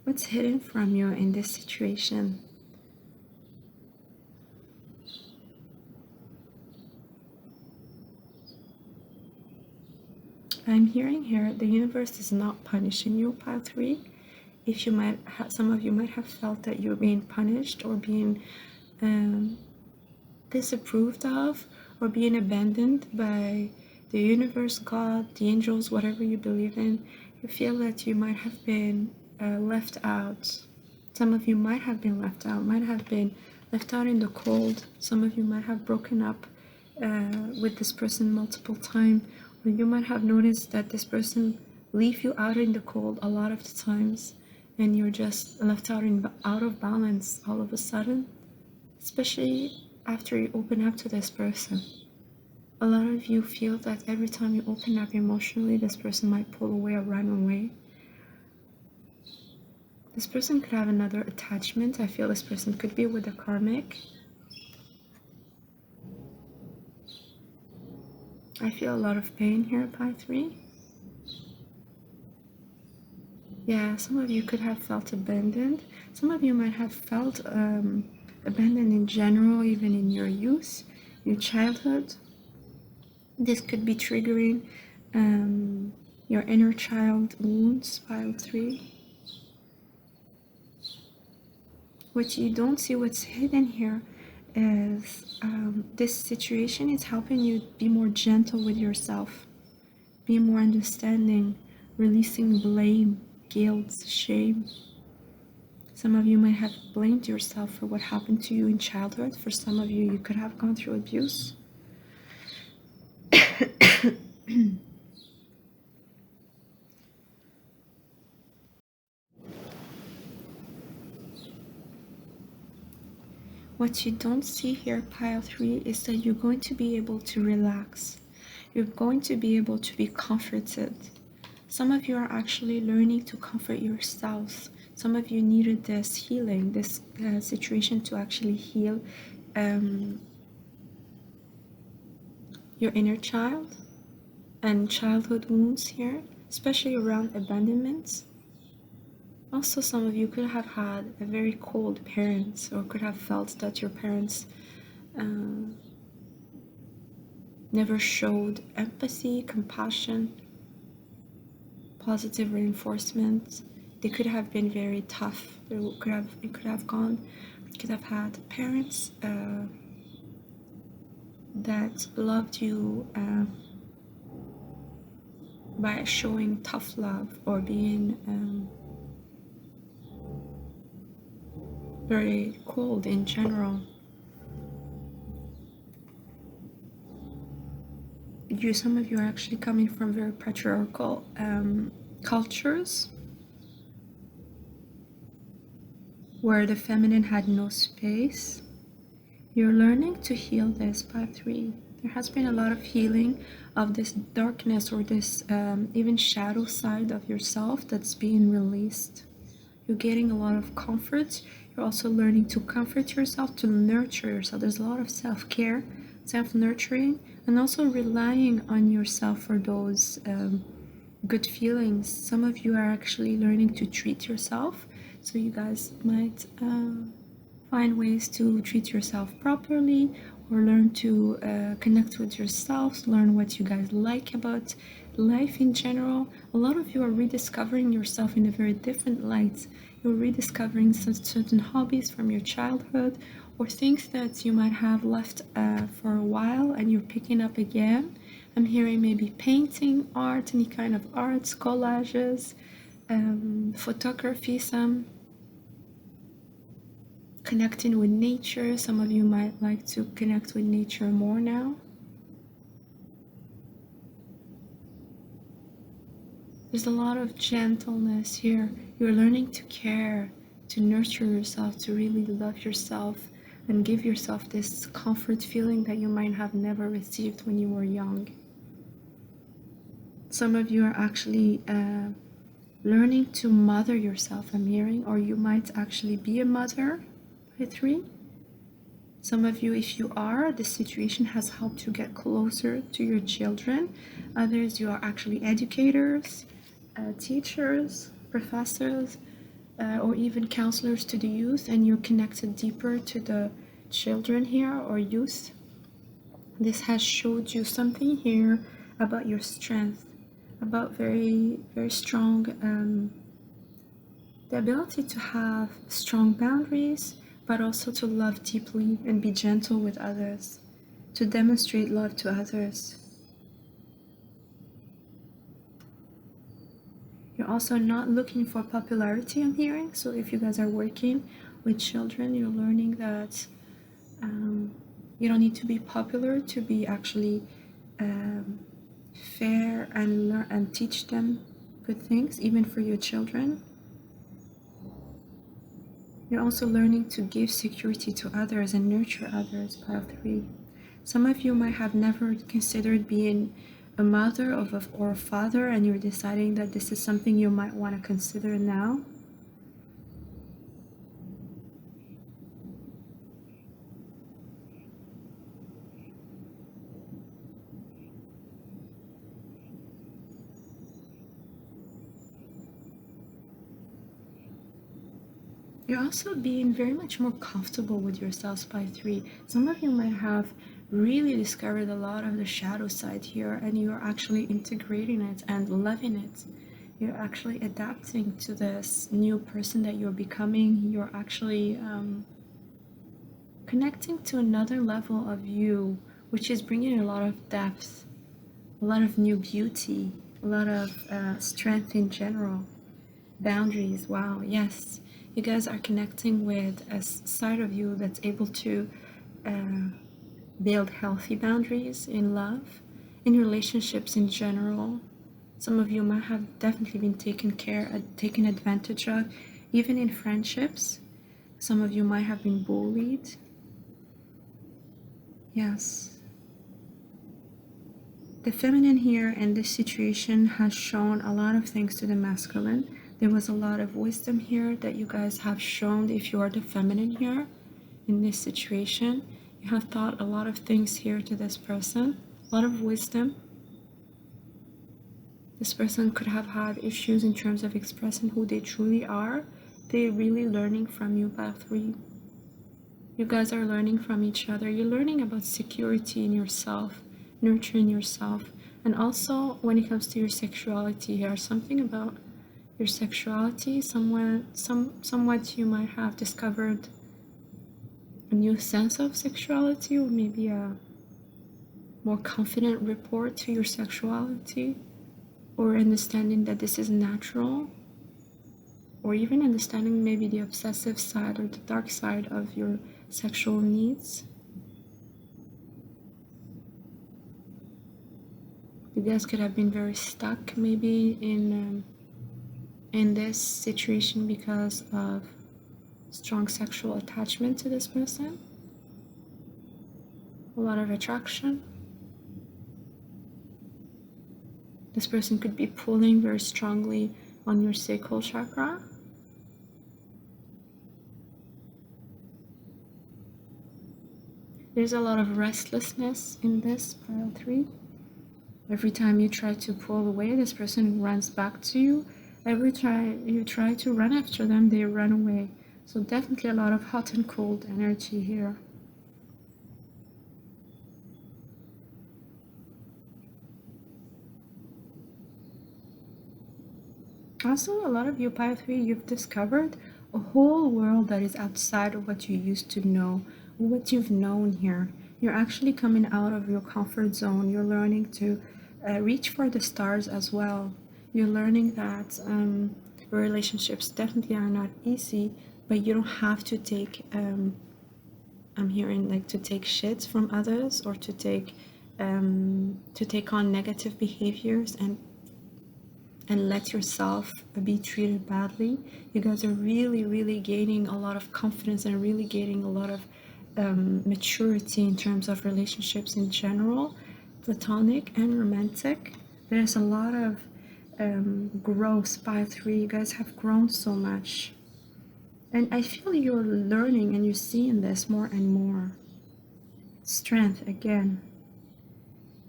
[SPEAKER 1] What's hidden from you in this situation? I'm hearing here the universe is not punishing you, pile 3. If you might have, some of you might have felt that you're being punished or being disapproved of or being abandoned by the universe, God, the angels, whatever you believe in. You feel that you might have been left out. Some of you might have been left out, in the cold. Some of you might have broken up with this person multiple times, or you might have noticed that this person leave you out in the cold a lot of the times, and you're just left out of balance all of a sudden, especially after you open up to this person. A lot of you feel that every time you open up emotionally, this person might pull away or run away. This person could have another attachment. I feel this person could be with a karmic. I feel a lot of pain here, pile 3. Yeah, some of you could have felt abandoned. Some of you might have felt abandoned in general, even in your youth, your childhood. This could be triggering your inner child wounds, pile 3. What you don't see, what's hidden here, is this situation is helping you be more gentle with yourself, be more understanding, releasing blame, guilt, shame. Some of you might have blamed yourself for what happened to you in childhood. For some of you, you could have gone through abuse. What you don't see here, pile 3, is that you're going to be able to relax. You're going to be able to be comforted. Some of you are actually learning to comfort yourselves. Some of you needed this healing, this situation to actually heal your inner child and childhood wounds here, especially around abandonment. Also, some of you could have had a very cold parents, or could have felt that your parents never showed empathy, compassion, positive reinforcement. They could have been very tough. You could have had parents that loved you by showing tough love, or being very cold in general. Some of you are actually coming from very patriarchal cultures where the feminine had no space. You're learning to heal this by 3. There has been a lot of healing of this darkness, or this even shadow side of yourself that's being released. You're getting a lot of comfort. You're also learning to comfort yourself, to nurture yourself. There's a lot of self-care, self-nurturing, and also relying on yourself for those good feelings. Some of you are actually learning to treat yourself, so you guys might find ways to treat yourself properly, or learn to connect with yourselves, learn what you guys like about life in general. A lot of you are rediscovering yourself in a very different light. You're rediscovering certain hobbies from your childhood, or things that you might have left for a while and you're picking up again. I'm hearing maybe painting, art, any kind of arts, collages, photography, some connecting with nature. Some of you might like to connect with nature more now. There's a lot of gentleness here. You're learning to care, to nurture yourself, to really love yourself, and give yourself this comfort feeling that you might have never received when you were young. Some of you are actually learning to mother yourself, I'm hearing, or you might actually be a mother by 3. Some of you, if you are, the situation has helped you get closer to your children. Others, you are actually educators, teachers, professors, or even counselors to the youth, and you're connected deeper to the children here, or youth. This has showed you something here about your strength, about very, very strong, the ability to have strong boundaries, but also to love deeply and be gentle with others, to demonstrate love to others. You're also not looking for popularity, I'm hearing. So if you guys are working with children, you're learning that you don't need to be popular to be actually fair and learn and teach them good things, even for your children. You're also learning to give security to others and nurture others, pile 3. Some of you might have never considered being a mother or a father, and you're deciding that this is something you might want to consider now. You're also being very much more comfortable with yourselves by 3. Some of you might have really discovered a lot of the shadow side here, and you're actually integrating it and loving it. You're actually adapting to this new person that you're becoming. You're actually connecting to another level of you, which is bringing a lot of depth, a lot of new beauty, a lot of strength in general. Boundaries, wow, yes. You guys are connecting with a side of you that's able to build healthy boundaries in love, in relationships in general. Some of you might have definitely been taken advantage of, even in friendships. Some of you might have been bullied. Yes. The feminine here in this situation has shown a lot of things to the masculine. There was a lot of wisdom here that you guys have shown if you are the feminine here in this situation. You have taught a lot of things here to this person, a lot of wisdom. This person could have had issues in terms of expressing who they truly are. They're really learning from you, pile 3. You guys are learning from each other. You're learning about security in yourself, nurturing yourself. And also, when it comes to your sexuality here, something about your sexuality, somewhat you might have discovered a new sense of sexuality, or maybe a more confident rapport to your sexuality, or understanding that this is natural, or even understanding maybe the obsessive side or the dark side of your sexual needs. You guys could have been very stuck maybe in this situation because of strong sexual attachment to this person, a lot of attraction. This person could be pulling very strongly on your sacral chakra. There's a lot of restlessness in this pile 3. Every time you try to pull away, this person runs back to you. Every time you try to run after them, they run away. So definitely a lot of hot and cold energy here. Also, a lot of you, pile 3, you've discovered a whole world that is outside of what you used to know, what you've known here. You're actually coming out of your comfort zone. You're learning to reach for the stars as well. You're learning that relationships definitely are not easy, but you don't have to take, I'm hearing like to take shits from others, or to take on negative behaviors and let yourself be treated badly. You guys are really gaining a lot of confidence and really gaining a lot of maturity in terms of relationships in general, platonic and romantic. There's a lot of growth by 3. You guys have grown so much. And I feel you're learning and you're seeing this more and more. Strength again.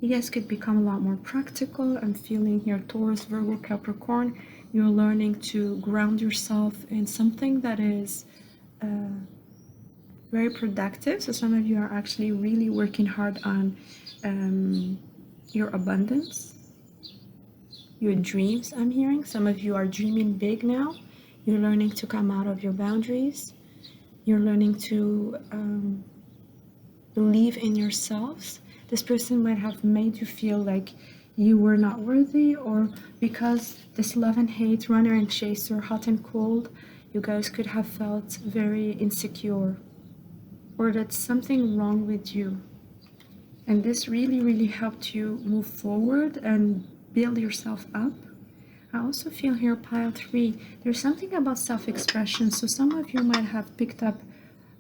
[SPEAKER 1] You guys could become a lot more practical. I'm feeling here Taurus, Virgo, Capricorn. You're learning to ground yourself in something that is very productive. So some of you are actually really working hard on your abundance, your dreams, I'm hearing. Some of you are dreaming big now. You're learning to come out of your boundaries. You're learning to believe in yourselves. This person might have made you feel like you were not worthy, or because this love and hate, runner and chaser, hot and cold, you guys could have felt very insecure, or that something wrong with you. And this really helped you move forward and build yourself up. I also feel here, pile 3, there's something about self-expression. So some of you might have picked up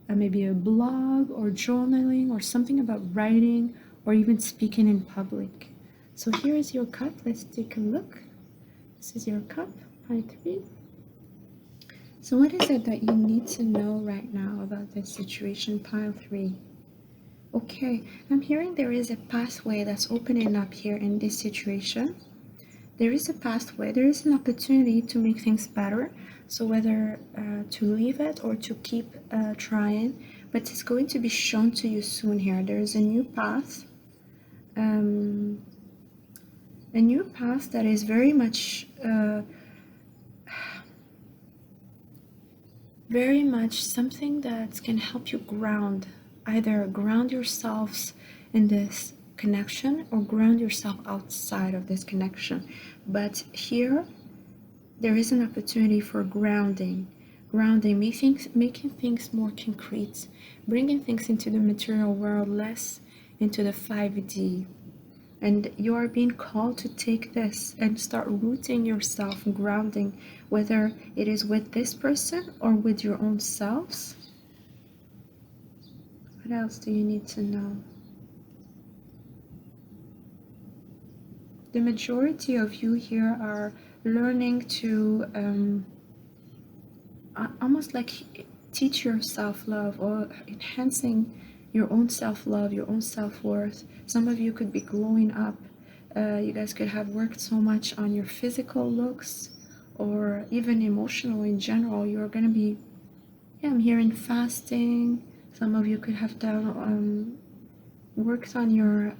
[SPEAKER 1] maybe a blog or journaling, or something about writing, or even speaking in public. So here is your cup. Let's take a look. This is your cup, pile 3. So what is it that you need to know right now about this situation, pile 3? Okay, I'm hearing there is a pathway that's opening up here in this situation. There is a pathway, there is an opportunity to make things better. So whether to leave it or to keep trying, but it's going to be shown to you soon here. There is a new path. A new path that is very much something that can help you ground, either ground yourselves in this connection or ground yourself outside of this connection. But here there is an opportunity for grounding, making things more concrete, bringing things into the material world, less into the 5D. And you are being called to take this and start rooting yourself and grounding, whether it is with this person or with your own selves. What else do you need to know? The majority of you here are learning to almost like teach yourself love, or enhancing your own self-love, your own self-worth. Some of you could be glowing up. You guys could have worked so much on your physical looks or even emotional in general. You're going to be, yeah, I'm hearing fasting. Some of you could have done worked on your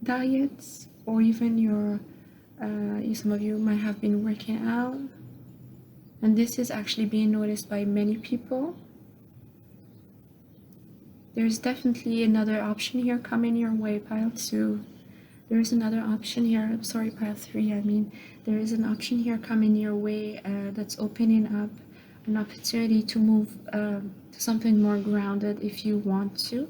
[SPEAKER 1] diets, or even your some of you might have been working out, and this is actually being noticed by many people. There's definitely another option here coming your way, pile 2. There is another option here. I'm sorry, pile 3. I mean, there is an option here coming your way that's opening up an opportunity to move to something more grounded if you want to.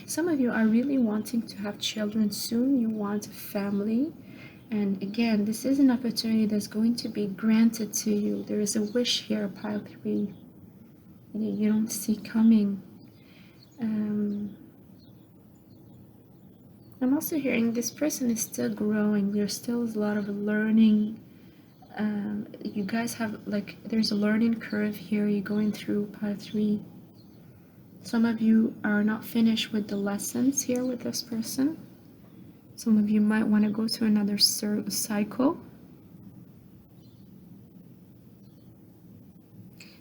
[SPEAKER 1] Some of you are really wanting to have children soon. You want a family. And again, this is an opportunity that's going to be granted to you. There is a wish here, pile 3. You don't see coming. I'm also hearing this person is still growing. There's still a lot of learning. You guys have, like, there's a learning curve here you're going through, pile 3. Some of you are not finished with the lessons here with this person. Some of you might want to go to another cycle.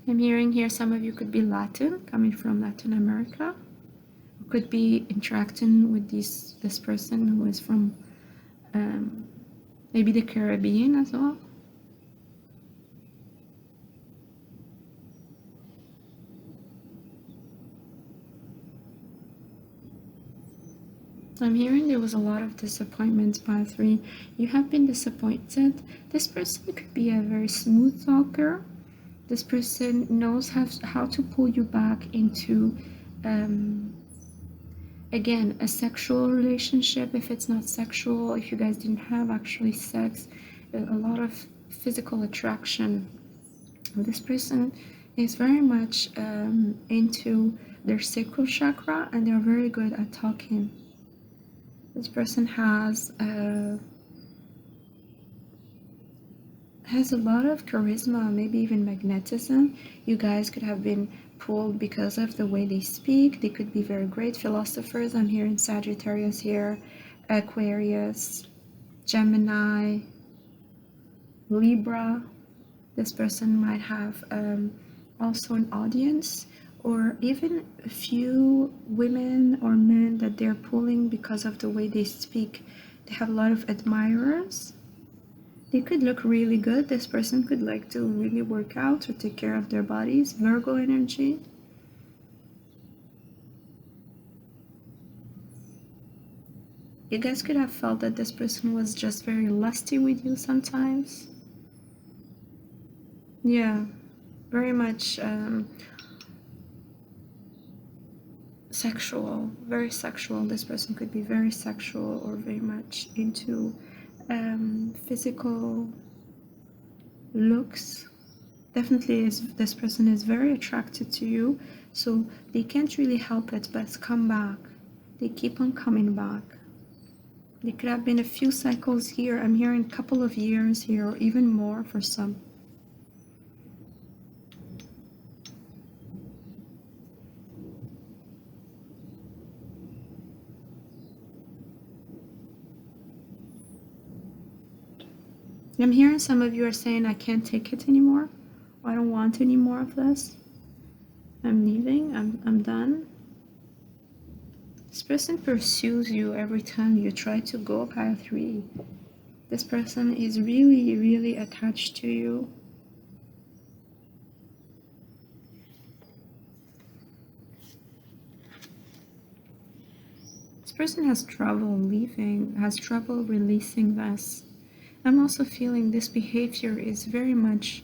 [SPEAKER 1] I'm hearing here some of you could be Latin, coming from Latin America. Could be interacting with this person who is from maybe the Caribbean as well. I'm hearing there was a lot of disappointment, pile 3. You have been disappointed. This person could be a very smooth talker. This person knows how to pull you back into again, a sexual relationship. If it's not sexual, if you guys didn't have actually sex, a lot of physical attraction. This person is very much into their sacral chakra, and they're very good at talking. This person has a lot of charisma, maybe even magnetism. You guys could have been pulled because of the way they speak. They could be very great philosophers. I'm hearing Sagittarius here, Aquarius, Gemini, Libra. This person might have also an audience, or even a few women or men that they're pulling because of the way they speak. They have a lot of admirers. They could look really good. This person could like to really work out or take care of their bodies. Virgo energy. You guys could have felt that this person was just very lusty with you sometimes. Yeah, very much sexual, very sexual. This person could be very sexual or very much into physical looks. Definitely this person is very attracted to you, so they can't really help it but come back. They keep on coming back. There could have been a few cycles here. I'm hearing a couple of years here, or even more for some. I'm hearing some of you are saying, I can't take it anymore. I don't want any more of this. I'm leaving. I'm done. This person pursues you every time you try to go, pile 3. This person is really, really attached to you. This person has trouble leaving, has trouble releasing this. I'm also feeling this behavior is very much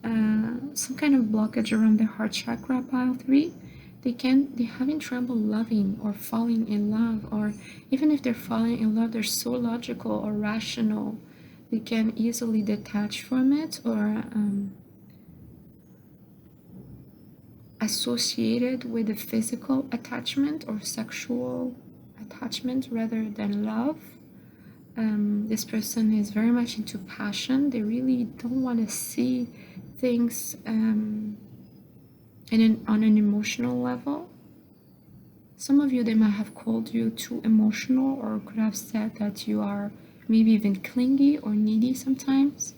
[SPEAKER 1] some kind of blockage around the heart chakra, pile 3. They're having trouble loving or falling in love, or even if they're falling in love, they're so logical or rational. They can easily detach from it, or associated with a physical attachment or sexual attachment rather than love. This person is very much into passion. They really don't want to see things on an emotional level. Some of you, they might have called you too emotional, or could have said that you are maybe even clingy or needy sometimes,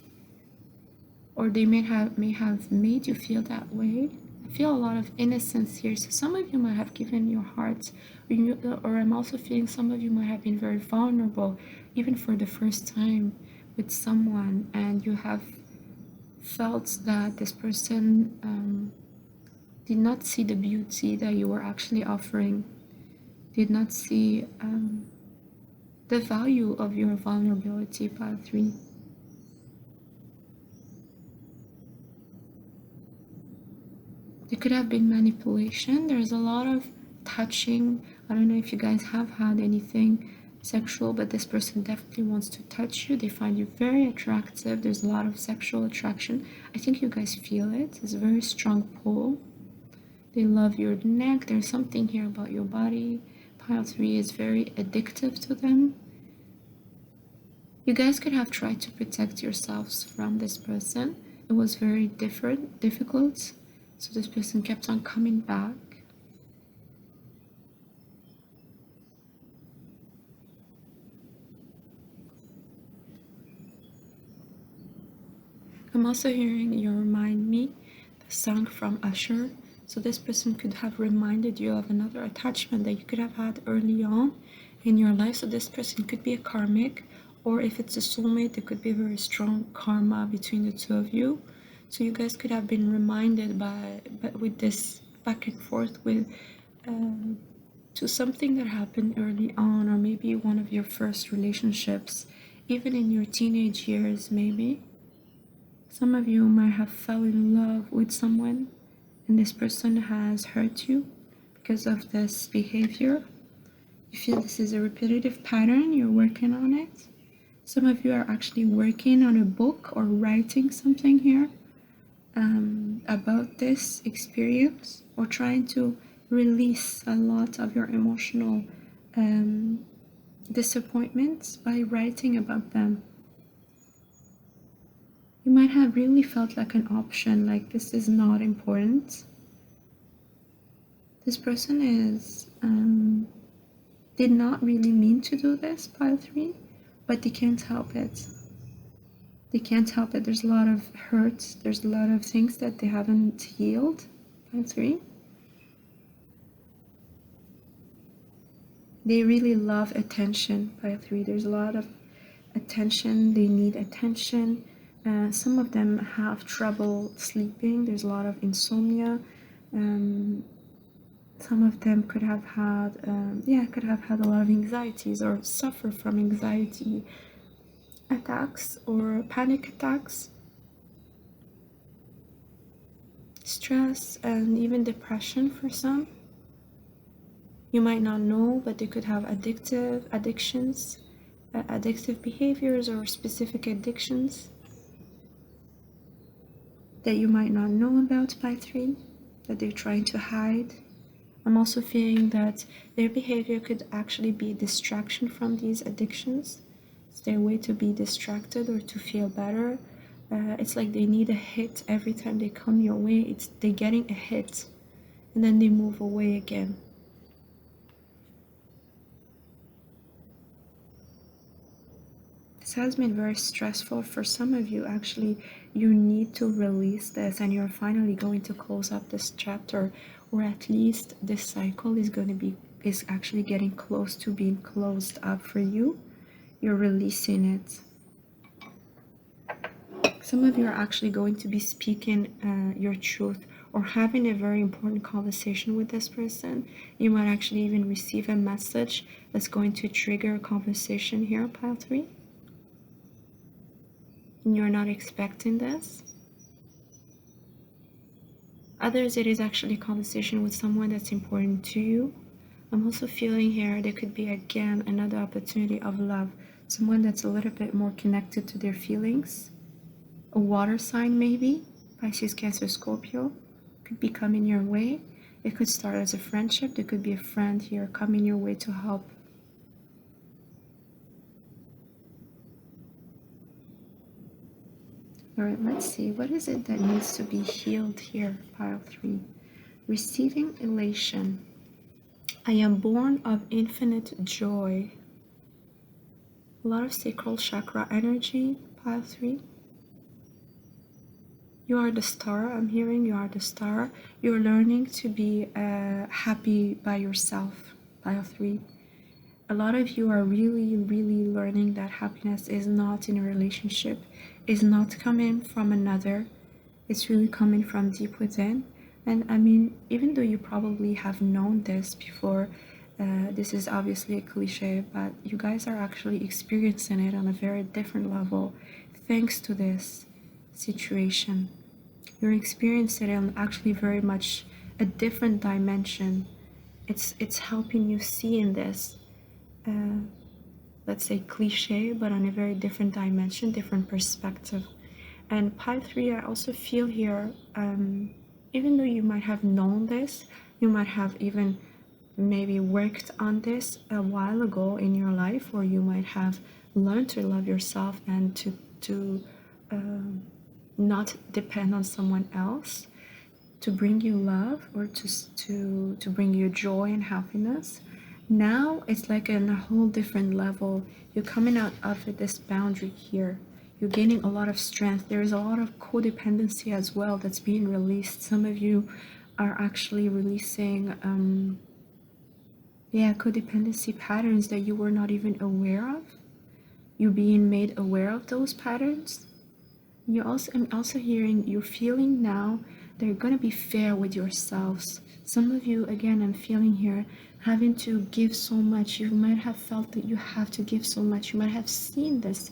[SPEAKER 1] or they may have made you feel that way. I feel a lot of innocence here. So some of you might have given your hearts, or I'm also feeling some of you might have been very vulnerable, even for the first time with someone, and you have felt that this person did not see the beauty that you were actually offering, did not see the value of your vulnerability, pile 3. There could have been manipulation. There's a lot of touching. I don't know if you guys have had anything sexual, but this person definitely wants to touch you. They find you very attractive. There's a lot of sexual attraction. I think you guys feel it. It's a very strong pull. They love your neck. There's something here about your body. Pile 3 is very addictive to them. You guys could have tried to protect yourselves from this person. It was very difficult. So this person kept on coming back. I'm also hearing You Remind Me, the song from Usher. So this person could have reminded you of another attachment that you could have had early on in your life. So this person could be a karmic, or if it's a soulmate, there could be a very strong karma between the two of you. So you guys could have been reminded with this back and forth with to something that happened early on, or maybe one of your first relationships, even in your teenage years, maybe. Some of you might have fell in love with someone and this person has hurt you because of this behavior. You feel this is a repetitive pattern, you're working on it. Some of you are actually working on a book or writing something here about this experience, or trying to release a lot of your emotional disappointments by writing about them. You might have really felt like an option, like this is not important. This person did not really mean to do this, pile 3, but they can't help it. They can't help it. There's a lot of hurt. There's a lot of things that they haven't healed, pile 3. They really love attention, pile 3. There's a lot of attention. They need attention. Some of them have trouble sleeping. There's a lot of insomnia. Some of them could have had, a lot of anxieties or suffer from anxiety attacks or panic attacks, stress, and even depression for some. You might not know, but they could have addictive behaviors or specific addictions that you might not know about, by 3, that they're trying to hide. I'm also feeling that their behavior could actually be a distraction from these addictions. It's their way to be distracted or to feel better. It's like they need a hit every time they come your way. They're getting a hit and then they move away again. This has been very stressful for some of you. Actually, you need to release this, and you're finally going to close up this chapter, or at least this cycle is actually getting close to being closed up for you. You're releasing it. Some of you are actually going to be speaking your truth, or having a very important conversation with this person. You might actually even receive a message that's going to trigger a conversation here, pile 3. And you're not expecting this. Others, it is actually a conversation with someone that's important to you. I'm also feeling here there could be again another opportunity of love. Someone that's a little bit more connected to their feelings. A water sign maybe, Pisces, Cancer, Scorpio, could be coming your way. It could start as a friendship. There could be a friend here coming your way to help. All right, let's see. What is it that needs to be healed here, pile 3? Receiving elation. I am born of infinite joy. A lot of sacral chakra energy, pile 3. You are the star. I'm hearing you are the star. You're learning to be happy by yourself, pile 3. A lot of you are really, really learning that happiness is not in a relationship, is not coming from another. It's really coming from deep within. And I mean, even though you probably have known this before, this is obviously a cliche, but you guys are actually experiencing it on a very different level thanks to this situation. You're experiencing it on actually very much a different dimension. It's helping you see in this, let's say cliche, but on a very different dimension, different perspective. And pile 3, I also feel here, even though you might have known this, you might have even maybe worked on this a while ago in your life, or you might have learned to love yourself and to not depend on someone else to bring you love or to bring you joy and happiness. Now it's like in a whole different level. You're coming out of this boundary here. You're gaining a lot of strength. There is a lot of codependency as well that's being released. Some of you are actually releasing codependency patterns that you were not even aware of. You're being made aware of those patterns. I'm also hearing you're feeling now that you're going to be fair with yourselves. Some of you, again, I'm feeling here having to give so much. You might have felt that you have to give so much. You might have seen this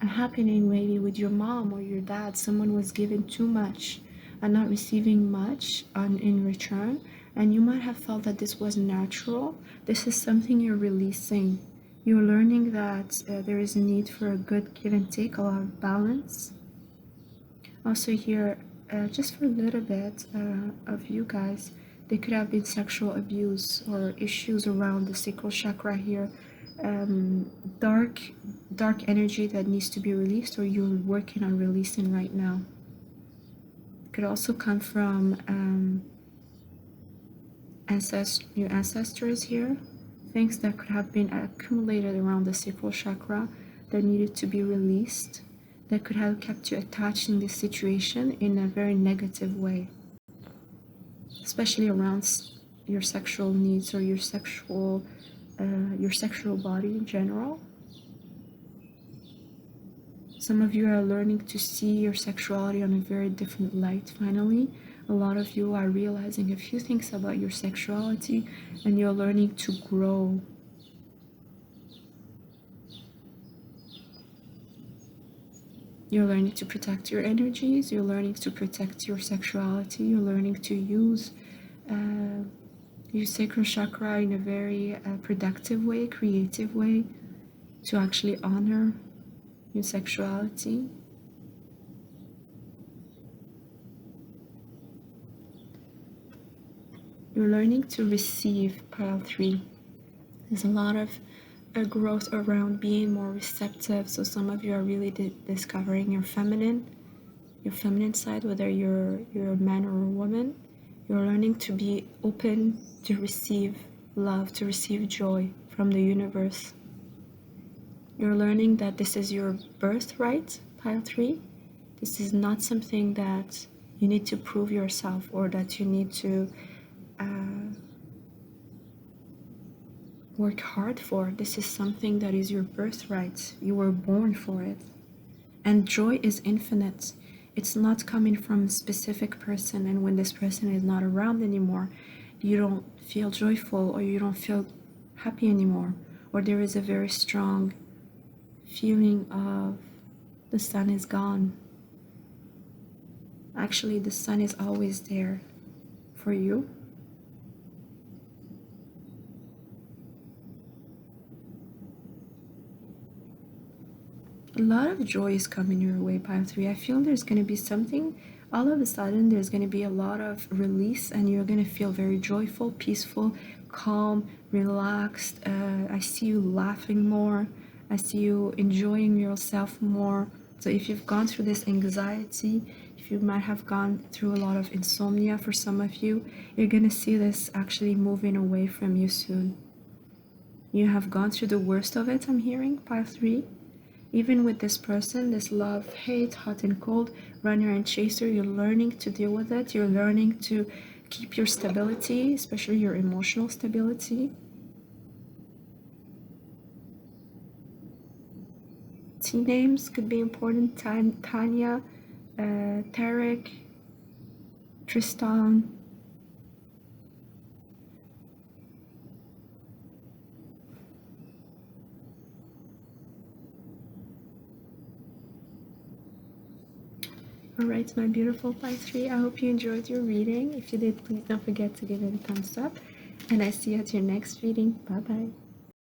[SPEAKER 1] happening maybe with your mom or your dad. Someone was giving too much and not receiving much in return. And you might have felt that this was natural. This is something you're releasing. You're learning that there is a need for a good give and take, a lot of balance. Also here, just for a little bit of you guys, there could have been sexual abuse or issues around the sacral chakra here. Dark energy that needs to be released, or you're working on releasing right now. It could also come from your ancestors here. Things that could have been accumulated around the sacral chakra that needed to be released, that could have kept you attached in this situation in a very negative way, especially around your sexual needs or your sexual body in general. Some of you are learning to see your sexuality on a very different light, finally. A lot of you are realizing a few things about your sexuality, and you're learning to grow. You're learning to protect your energies, you're learning to protect your sexuality, you're learning to use your sacral chakra in a very productive way, creative way, to actually honor your sexuality. You're learning to receive, pile 3. There's a lot of growth around being more receptive. So some of you are really discovering your feminine side, whether you're a man or a woman. You're learning to be open to receive love, to receive joy from the universe. You're learning that this is your birthright, pile 3. This is not something that you need to prove yourself or that you need to work hard for. This is something that is your birthright. You were born for it. And joy is infinite. It's not coming from a specific person, and when this person is not around anymore, you don't feel joyful or you don't feel happy anymore, or there is a very strong feeling of the sun is gone. Actually, the sun is always there for you. A lot of joy is coming your way, pile 3. I feel there's going to be something, all of a sudden, there's going to be a lot of release, and you're going to feel very joyful, peaceful, calm, relaxed. I see you laughing more. I see you enjoying yourself more. So if you've gone through this anxiety, if you might have gone through a lot of insomnia for some of you, you're going to see this actually moving away from you soon. You have gone through the worst of it, I'm hearing, pile 3. Even with this person, this love, hate, hot and cold, runner and chaser, you're learning to deal with it. You're learning to keep your stability, especially your emotional stability. T names could be important. Tanya, Tarek, Tristan. Alright, my beautiful pile 3, I hope you enjoyed your reading. If you did, please don't forget to give it a thumbs up. And I see you at your next reading. Bye bye.